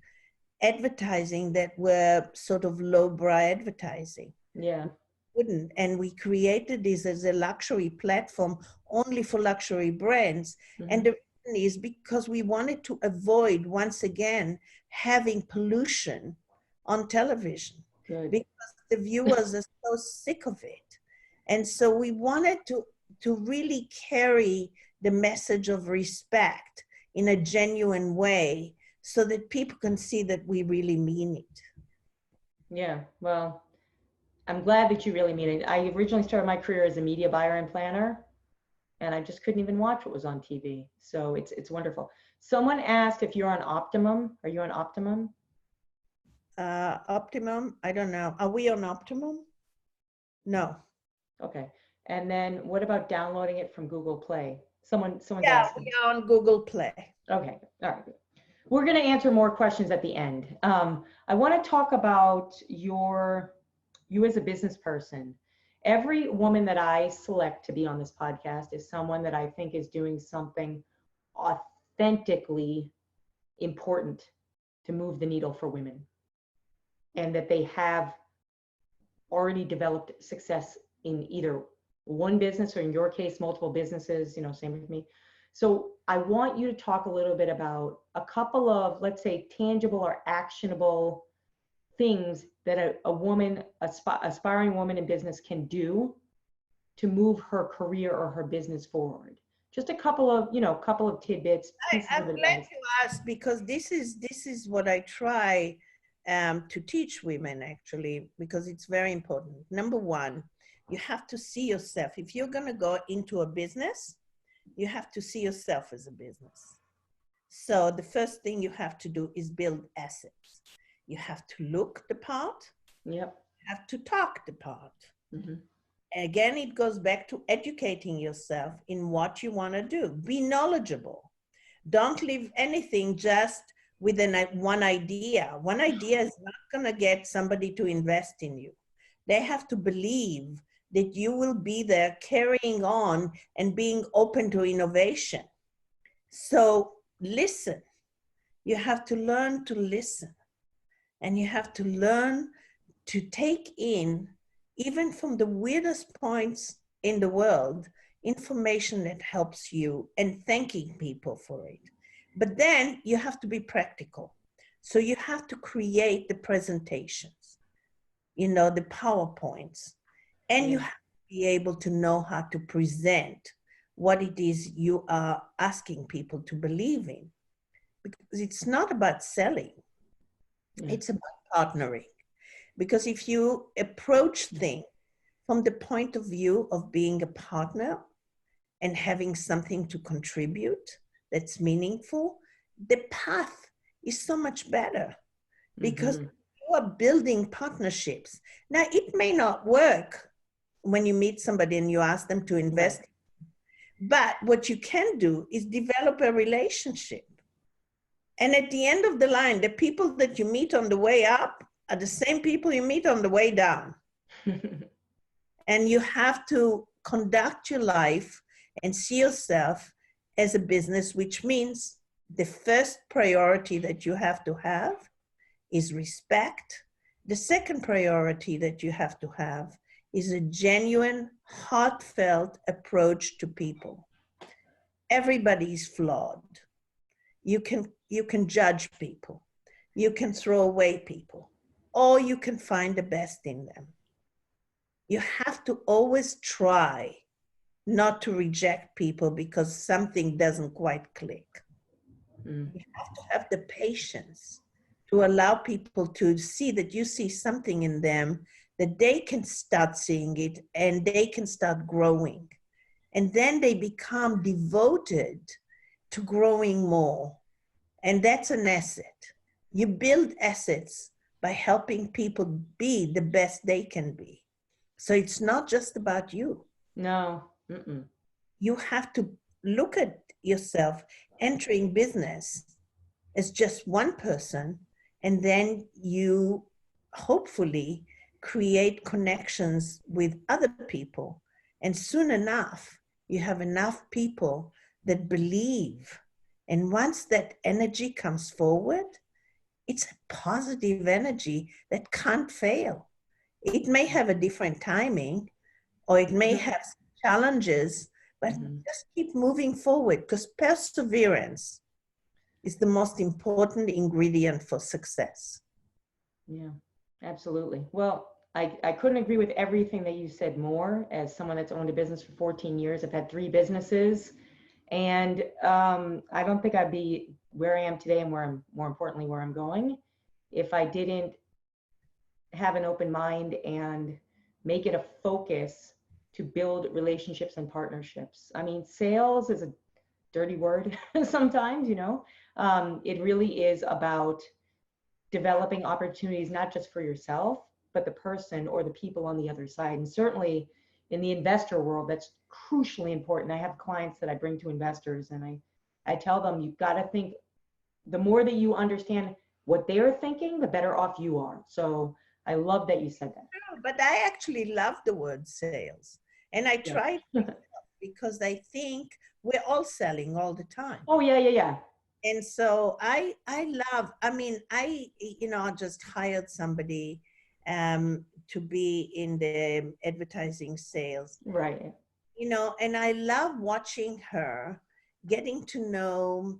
advertising that were sort of lowbrow advertising. Yeah. Wouldn't. And we created this as a luxury platform only for luxury brands. And the reason is because we wanted to avoid, once again, having pollution on television. Good. Because the viewers are so sick of it. And so we wanted to really carry the message of respect in a genuine way so that people can see that we really mean it. Yeah, well, I'm glad that you really mean it. I originally started my career as a media buyer and planner, and I just couldn't even watch what was on TV. So it's wonderful. Someone asked if you're on Optimum. Are you on Optimum? Optimum? I don't know. Are we on Optimum? No. Okay. And then what about downloading it from Google Play? Someone's Yeah, asking. we are on Google Play. Okay. All right. Good. We're going to answer more questions at the end. I want to talk about you as a business person. Every woman that I select to be on this podcast is someone that I think is doing something authentically important to move the needle for women, and that they have already developed success in either one business or, in your case, multiple businesses, you know, same with me. So I want you to talk a little bit about a couple of, let's say, tangible or actionable things that a woman, aspiring woman in business can do to move her career or her business forward. Just a couple of tidbits. I'm glad you asked, because this is what I try to teach women, actually, because it's very important. Number one, you have to see yourself. If you're going to go into a business, you have to see yourself as a business. So the first thing you have to do is build assets. You have to look the part. Yep. You have to talk the part. Mm-hmm. Again, it goes back to educating yourself in what you want to do. Be knowledgeable. Don't leave anything just with one idea. One idea is not going to get somebody to invest in you. They have to believe that you will be there carrying on and being open to innovation. So listen. You have to learn to listen. And you have to learn to take in, even from the weirdest points in the world, information that helps you, and thanking people for it. But then you have to be practical. So you have to create the presentations, you know, the PowerPoints, and you have to be able to know how to present what it is you are asking people to believe in. Because it's not about selling. It's about partnering. Because if you approach things from the point of view of being a partner and having something to contribute that's meaningful, the path is so much better because you are building partnerships. Now, it may not work when you meet somebody and you ask them to invest, right. But what you can do is develop a relationship. And at the end of the line, the people that you meet on the way up are the same people you meet on the way down. And you have to conduct your life and see yourself as a business, which means the first priority that you have to have is respect. The second priority that you have to have is a genuine, heartfelt approach to people. Everybody is flawed. You can judge people. You can throw away people, or you can find the best in them. You have to always try not to reject people because something doesn't quite click. You have to have the patience to allow people to see that you see something in them, that they can start seeing it and they can start growing. And then they become devoted to growing more. And that's an asset. You build assets by helping people be the best they can be. So it's not just about you. No. You have to look at yourself entering business as just one person, and then you hopefully create connections with other people. And soon enough, you have enough people that believe. And once that energy comes forward, it's a positive energy that can't fail. It may have a different timing, or it may have challenges, but just keep moving forward, because perseverance is the most important ingredient for success. Yeah, absolutely. Well, I couldn't agree with everything that you said more. As someone that's owned a business for 14 years, I've had 3 businesses, and I don't think I'd be where I am today and more importantly, where I'm going, if I didn't have an open mind and make it a focus to build relationships and partnerships. I mean, sales is a dirty word sometimes, you know. It really is about developing opportunities, not just for yourself, but the person or the people on the other side. And certainly in the investor world, that's crucially important. I have clients that I bring to investors, and I tell them, you've got to think, the more that you understand what they're thinking, the better off you are. So I love that you said that. But I actually love the word sales. And I try because I think we're all selling all the time. Oh, yeah. And so I just hired somebody to be in the advertising sales. Right. You know, and I love watching her, getting to know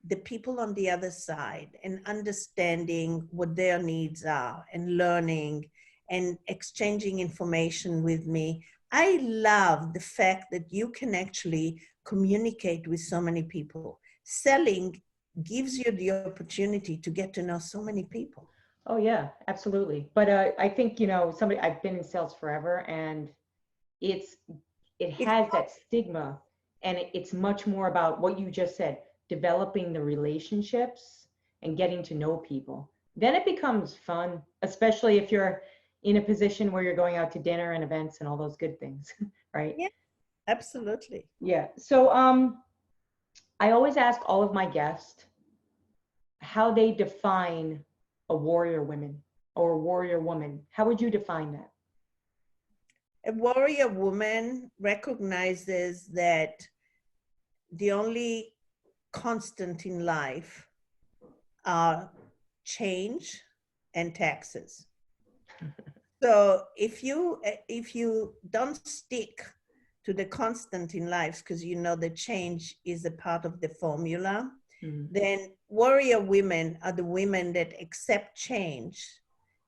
the people on the other side and understanding what their needs are and learning and exchanging information with me. I love the fact that you can actually communicate with so many people. Selling gives you the opportunity to get to know so many people. Oh yeah, absolutely. But I think, you know, I've been in sales forever, and it has that stigma, and it's much more about what you just said, developing the relationships and getting to know people. Then it becomes fun, especially if you're in a position where you're going out to dinner and events and all those good things, right? Yeah, absolutely. Yeah. So I always ask all of my guests how they define a warrior woman or a warrior woman. How would you define that? A warrior woman recognizes that the only constant in life are change and taxes. So if you don't stick to the constant in life, because you know the change is a part of the formula, then warrior women are the women that accept change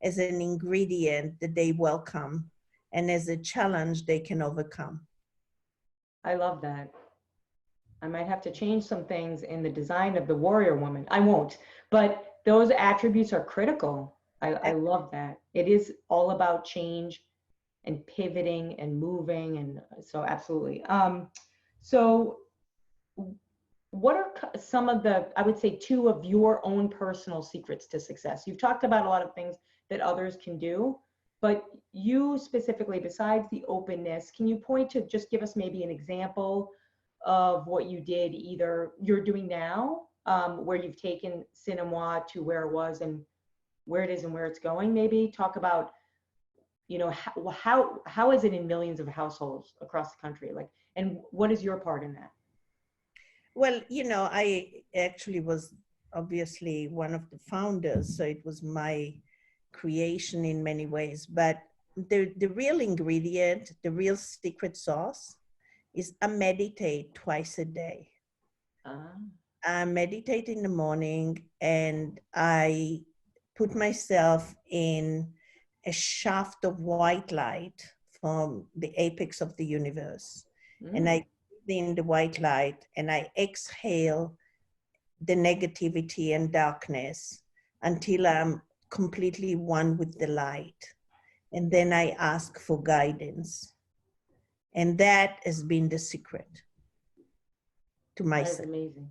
as an ingredient that they welcome and as a challenge they can overcome. I love that. I might have to change some things in the design of the warrior woman. I won't, but those attributes are critical. I love that. It is all about change and pivoting and moving, and so absolutely. So what are some of the, I would say, two of your own personal secrets to success? You've talked about a lot of things that others can do, but you specifically, besides the openness, can you point to, just give us maybe an example of what you did, either you're doing now, where you've taken Cinémoi to where it was and where it is and where it's going? Maybe talk about, you know, how is it in millions of households across the country? Like, and what is your part in that? Well, you know, I actually was obviously one of the founders, so it was my creation in many ways. But the real ingredient, the real secret sauce is I meditate twice a day. I meditate in the morning and I put myself in a shaft of white light from the apex of the universe. And I breathe in the white light and I exhale the negativity and darkness until I'm completely one with the light. And then I ask for guidance. And that has been the secret to myself. That's amazing.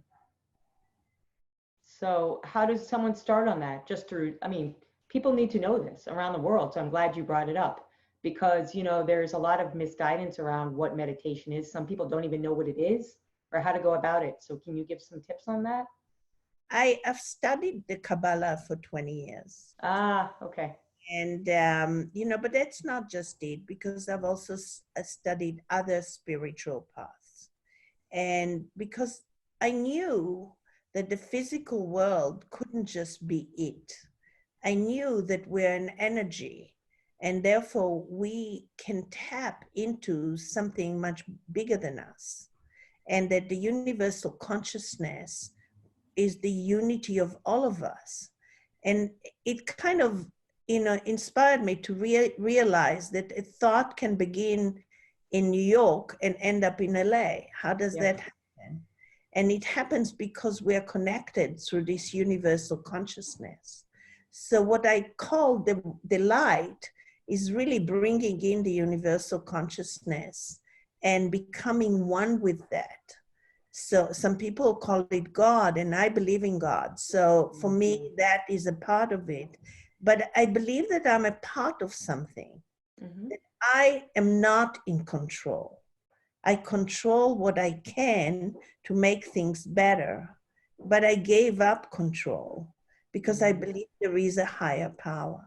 So how does someone start on that? Just through, I mean, people need to know this around the world. So I'm glad you brought it up, because, you know, there's a lot of misguidance around what meditation is. Some people don't even know what it is or how to go about it. So can you give some tips on that? I have studied the Kabbalah for 20 years. Okay. And, you know, but that's not just it, because I've also studied other spiritual paths. And because I knew that the physical world couldn't just be it. I knew that we're an energy, and therefore we can tap into something much bigger than us. And that the universal consciousness is the unity of all of us. And it kind of, you know, inspired me to realize that a thought can begin in New York and end up in LA. How does that happen? And it happens because we are connected through this universal consciousness. So what I call the light is really bringing in the universal consciousness and becoming one with that. So some people call it God, and I believe in God. So for me, that is a part of it. But I believe that I'm a part of something. That I am not in control. I control what I can to make things better, but I gave up control because I believe there is a higher power.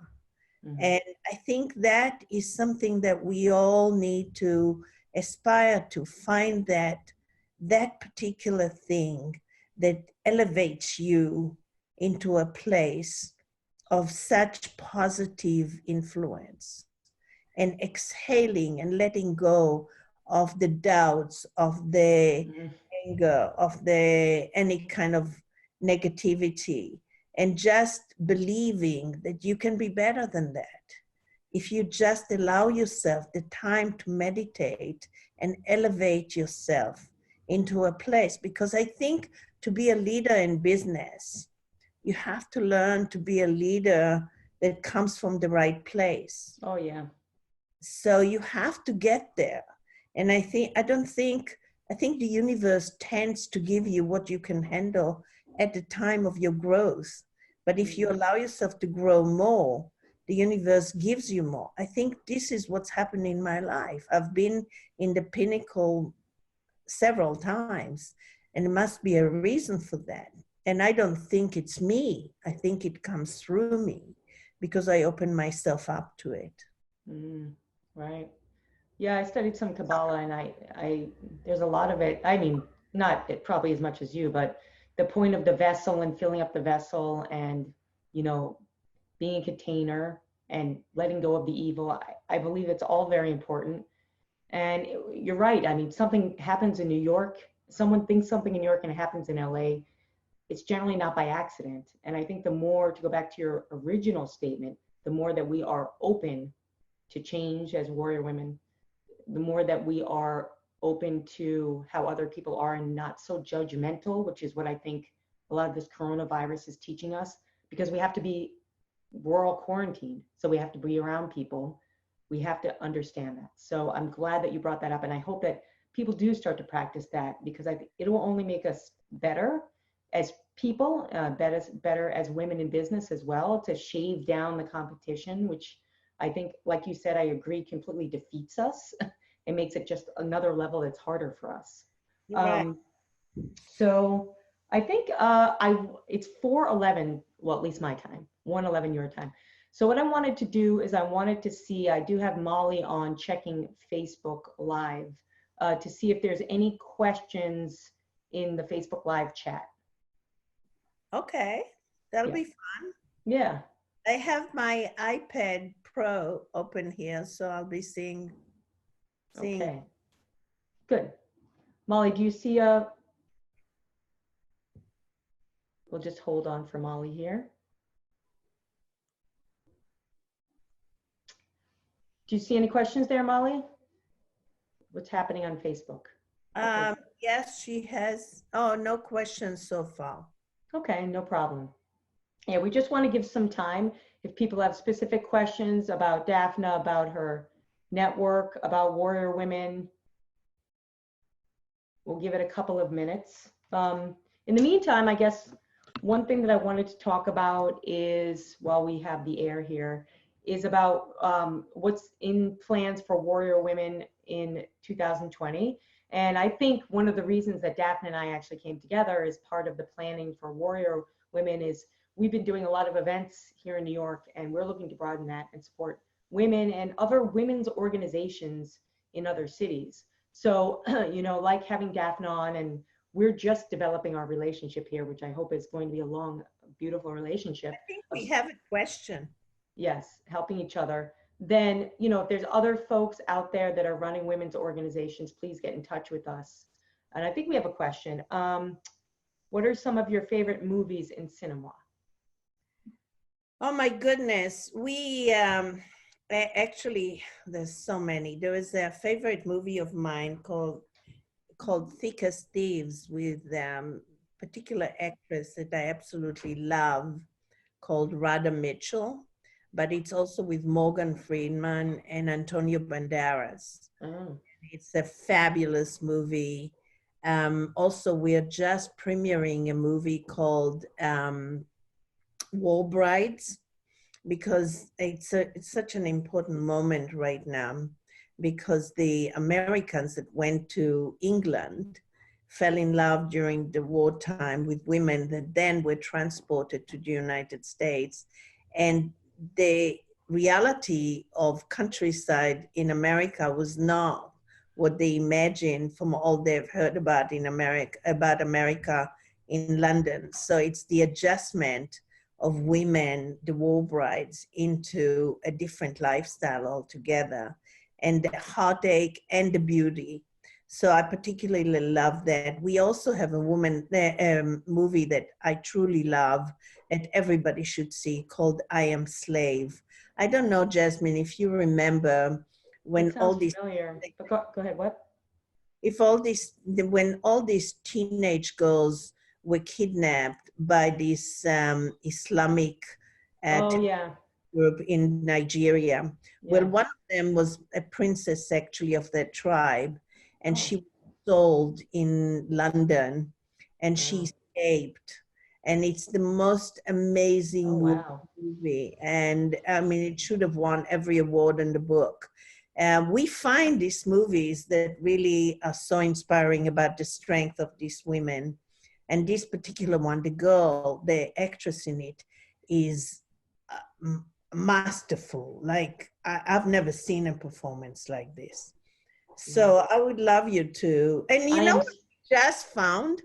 And I think that is something that we all need to aspire to, find that particular thing that elevates you into a place of such positive influence, and exhaling and letting go of the doubts, of the anger, of the any kind of negativity, and just believing that you can be better than that. If you just allow yourself the time to meditate and elevate yourself into a place, because I think to be a leader in business, you have to learn to be a leader that comes from the right place. Oh, yeah. So you have to get there. And I think the universe tends to give you what you can handle at the time of your growth. But if you allow yourself to grow more, the universe gives you more. I think this is what's happened in my life. I've been in the pinnacle several times, and there must be a reason for that. And I don't think it's me. I think it comes through me because I open myself up to it. Right. Yeah, I studied some Kabbalah, and I there's a lot of it. I mean, not probably as much as you, but the point of the vessel and filling up the vessel, and, you know, being a container and letting go of the evil. I believe it's all very important. And you're right. I mean, something happens in New York, someone thinks something in New York and it happens in LA. It's generally not by accident. And I think the more, to go back to your original statement, the more that we are open to change as warrior women, the more that we are open to how other people are and not so judgmental, which is what I think a lot of this coronavirus is teaching us, because we're all quarantined. So we have to be around people. We have to understand that. So I'm glad that you brought that up. And I hope that people do start to practice that, because I think it will only make us better as people, better as women in business as well, to shave down the competition, which I think, like you said, I agree, completely defeats us. It makes it just another level that's harder for us. Right. So I think it's 4:11, well, at least my time, 1:11 your time. So what I wanted to do is I wanted to see, I do have Molly on checking Facebook Live to see if there's any questions in the Facebook Live chat. Okay, that'll Yeah. be fun. Yeah. I have my iPad Pro open here, so I'll be seeing. Okay. Good. Molly, do you see a? We'll just hold on for Molly here. Do you see any questions there, Molly? What's happening on Facebook? Okay. Yes, she has. Oh, no questions so far. Okay, no problem. Yeah, we just want to give some time. If people have specific questions about Daphna, about her network, about Warrior Women, we'll give it a couple of minutes. In the meantime, I guess one thing that I wanted to talk about is, while we have the air here, is about what's in plans for Warrior Women in 2020. And I think one of the reasons that Daphna and I actually came together as part of the planning for Warrior Women is we've been doing a lot of events here in New York, and we're looking to broaden that and support women and other women's organizations in other cities. So, you know, like having Daphna on, and we're just developing our relationship here, which I hope is going to be a long, beautiful relationship. I think we have a question. Yes, helping each other. Then, you know, if there's other folks out there that are running women's organizations, please get in touch with us. And I think we have a question. What are some of your favorite movies in Cinémoi? Oh my goodness, we actually, there's so many. There is a favorite movie of mine called Thick as Thieves, with particular actress that I absolutely love called Radha Mitchell, but it's also with Morgan Freeman and Antonio Banderas. Oh. It's a fabulous movie. Also, we're just premiering a movie called War Brides, because it's such an important moment right now, because the Americans that went to England fell in love during the wartime with women that then were transported to the United States. And the reality of countryside in America was not what they imagined from all they've heard about in America in London. So it's the adjustment of women, the war brides, into a different lifestyle altogether, and the heartache and the beauty. So I particularly love that. We also have a movie that I truly love that everybody should see, called I Am Slave. I don't know, Jasmine, if you remember when all these familiar. But go ahead, what? When all these teenage girls were kidnapped by this Islamic group in Nigeria. Yeah. Well, one of them was a princess actually of that tribe, and she was sold in London, and she escaped. And it's the most amazing movie. And I mean, it should have won every award in the book. We find these movies that really are so inspiring about the strength of these women. And this particular one, the girl, the actress in it, is masterful. Like, I've never seen a performance like this. So I would love you to. And you know what we just found?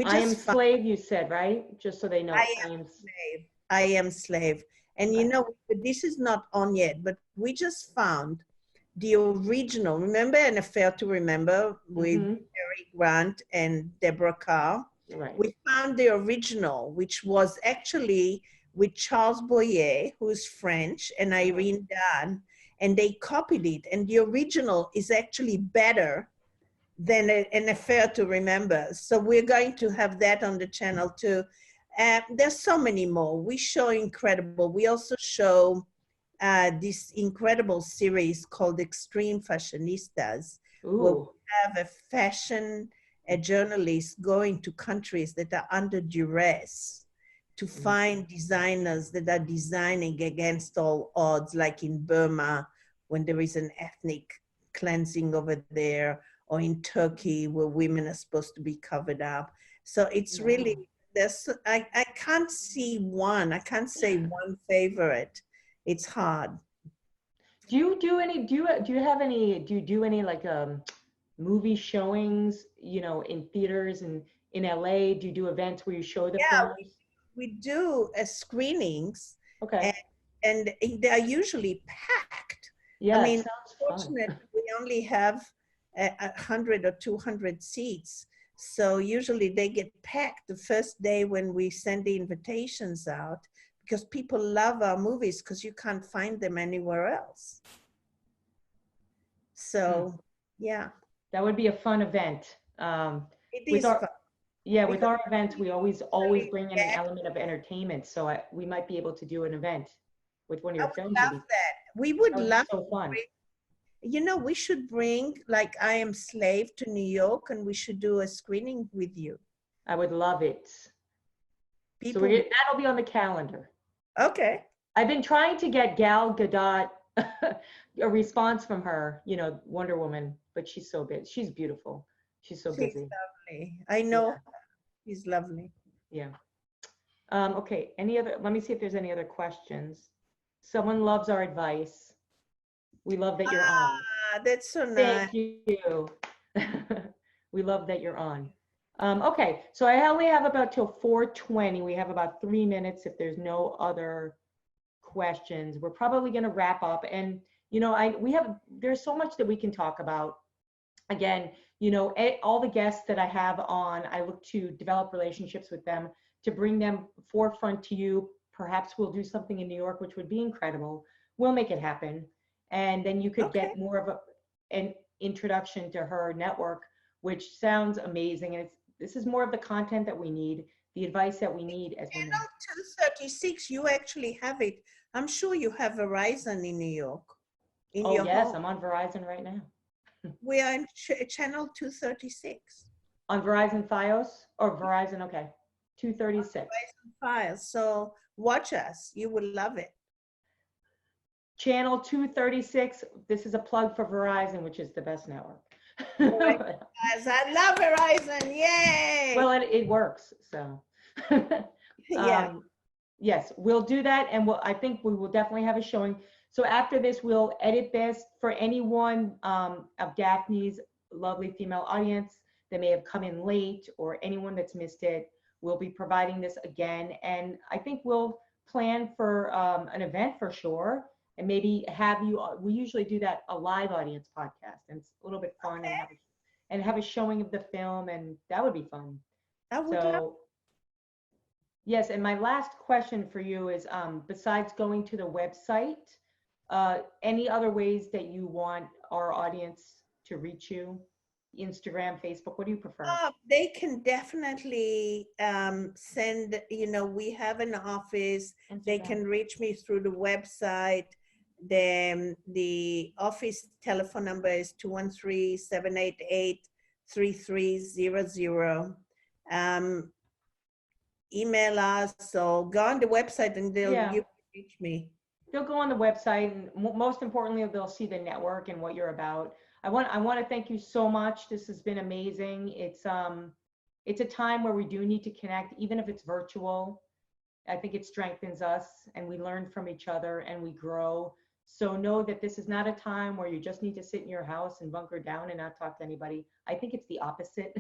I Am Slave, you said, right? Just so they know. I Am Slave. I Am Slave. And you know, this is not on yet, but we just found the original. Remember An Affair to Remember with Cary Grant and Deborah Carr? Right. We found the original, which was actually with Charles Boyer, who's French, and Irene Dunne, and they copied it. And the original is actually better than An Affair to Remember. So we're going to have that on the channel too. There's so many more. We show incredible. We also show this incredible series called Extreme Fashionistas, where we have a fashion a journalist going to countries that are under duress to find designers that are designing against all odds, like in Burma, when there is an ethnic cleansing over there, or in Turkey, where women are supposed to be covered up. So it's really, I can't see one, I can't say one favorite. It's hard. Do you do any, do you have any, do you do any like movie showings, you know, in theaters and in LA? Do you do events where you show the Yeah, films? we do screenings, Okay. and they are usually packed. I Yeah, it mean, sounds fun. fortunately, we only have 100 or 200 seats. So usually they get packed the first day when we send the invitations out, because people love our movies because you can't find them anywhere else. So, yeah. That would be a fun event. It With is our, fun. yeah, with Because our events, we always usually bring in an get, element of entertainment. So we might be able to do an event with one of I your would films. love that. We would That would be love so fun. you know, we should bring like I Am Slave to New York, and we should do a screening with you. I would love it. So People, that'll be on the calendar. okay. I've been trying to get Gal Gadot a response from her, you know, Wonder Woman, but she's so big. She's beautiful. She's so She's busy. lovely. I Yeah, know she's lovely. yeah. Okay, let me see if there's any other questions. Someone loves our advice. We love that you're on. Ah, that's so nice. Thank you. We love that you're on. Okay, so I only have about till 4:20. We have about 3 minutes if there's no other questions. We're probably going to wrap up. And, you know, there's so much that we can talk about. Again, you know, all the guests that I have on, I look to develop relationships with them to bring them forefront to you. Perhaps we'll do something in New York, which would be incredible. We'll make it happen. And then you could get more of an introduction to her network, which sounds amazing. And this is more of the content that we need, the advice that we need as women. 236, you actually have it. I'm sure you have Verizon in New York. Oh, yes, I'm on Verizon right now. We are in channel 236. On Verizon Fios or Verizon, okay, 236. Verizon Fios. So watch us. You will love it. Channel 236. This is a plug for Verizon, which is the best network. I love Verizon. Yay! Well, it works. So, Yeah. Yes, we'll do that, and I think we will definitely have a showing. So after this, we'll edit this for anyone of Daphne's lovely female audience that may have come in late or anyone that's missed it. We'll be providing this again, and I think we'll plan for an event for sure, and maybe have you. We usually do that a live audience podcast, and it's a little bit fun, and have a showing of the film, and that would be fun. I would love. Yes, and my last question for you is, besides going to the website, any other ways that you want our audience to reach you? Instagram, Facebook, what do you prefer? They can definitely send, you know, we have an office. Instagram. They can reach me through the website. The office telephone number is 213-788-3300. Email us, so go on the website and you reach me. They'll go on the website, and most importantly, they'll see the network and what you're about. I want to thank you so much. This has been amazing. It's a time where we do need to connect, even if it's virtual. I think it strengthens us, and we learn from each other, and we grow. So know that this is not a time where you just need to sit in your house and bunker down and not talk to anybody. I think it's the opposite.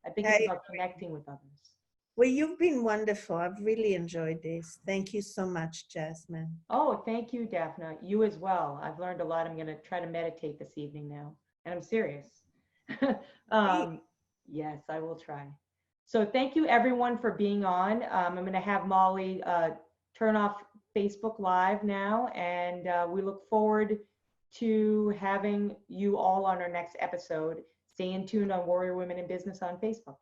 I think it's about connecting with others. Well, you've been wonderful. I've really enjoyed this. Thank you so much, Jasmine. Oh, thank you, Daphna. You as well. I've learned a lot. I'm going to try to meditate this evening now, and I'm serious. Yes, I will try. So thank you, everyone, for being on. I'm going to have Molly turn off Facebook Live now, and we look forward to having you all on our next episode. Stay in tune on Warrior Women in Business on Facebook.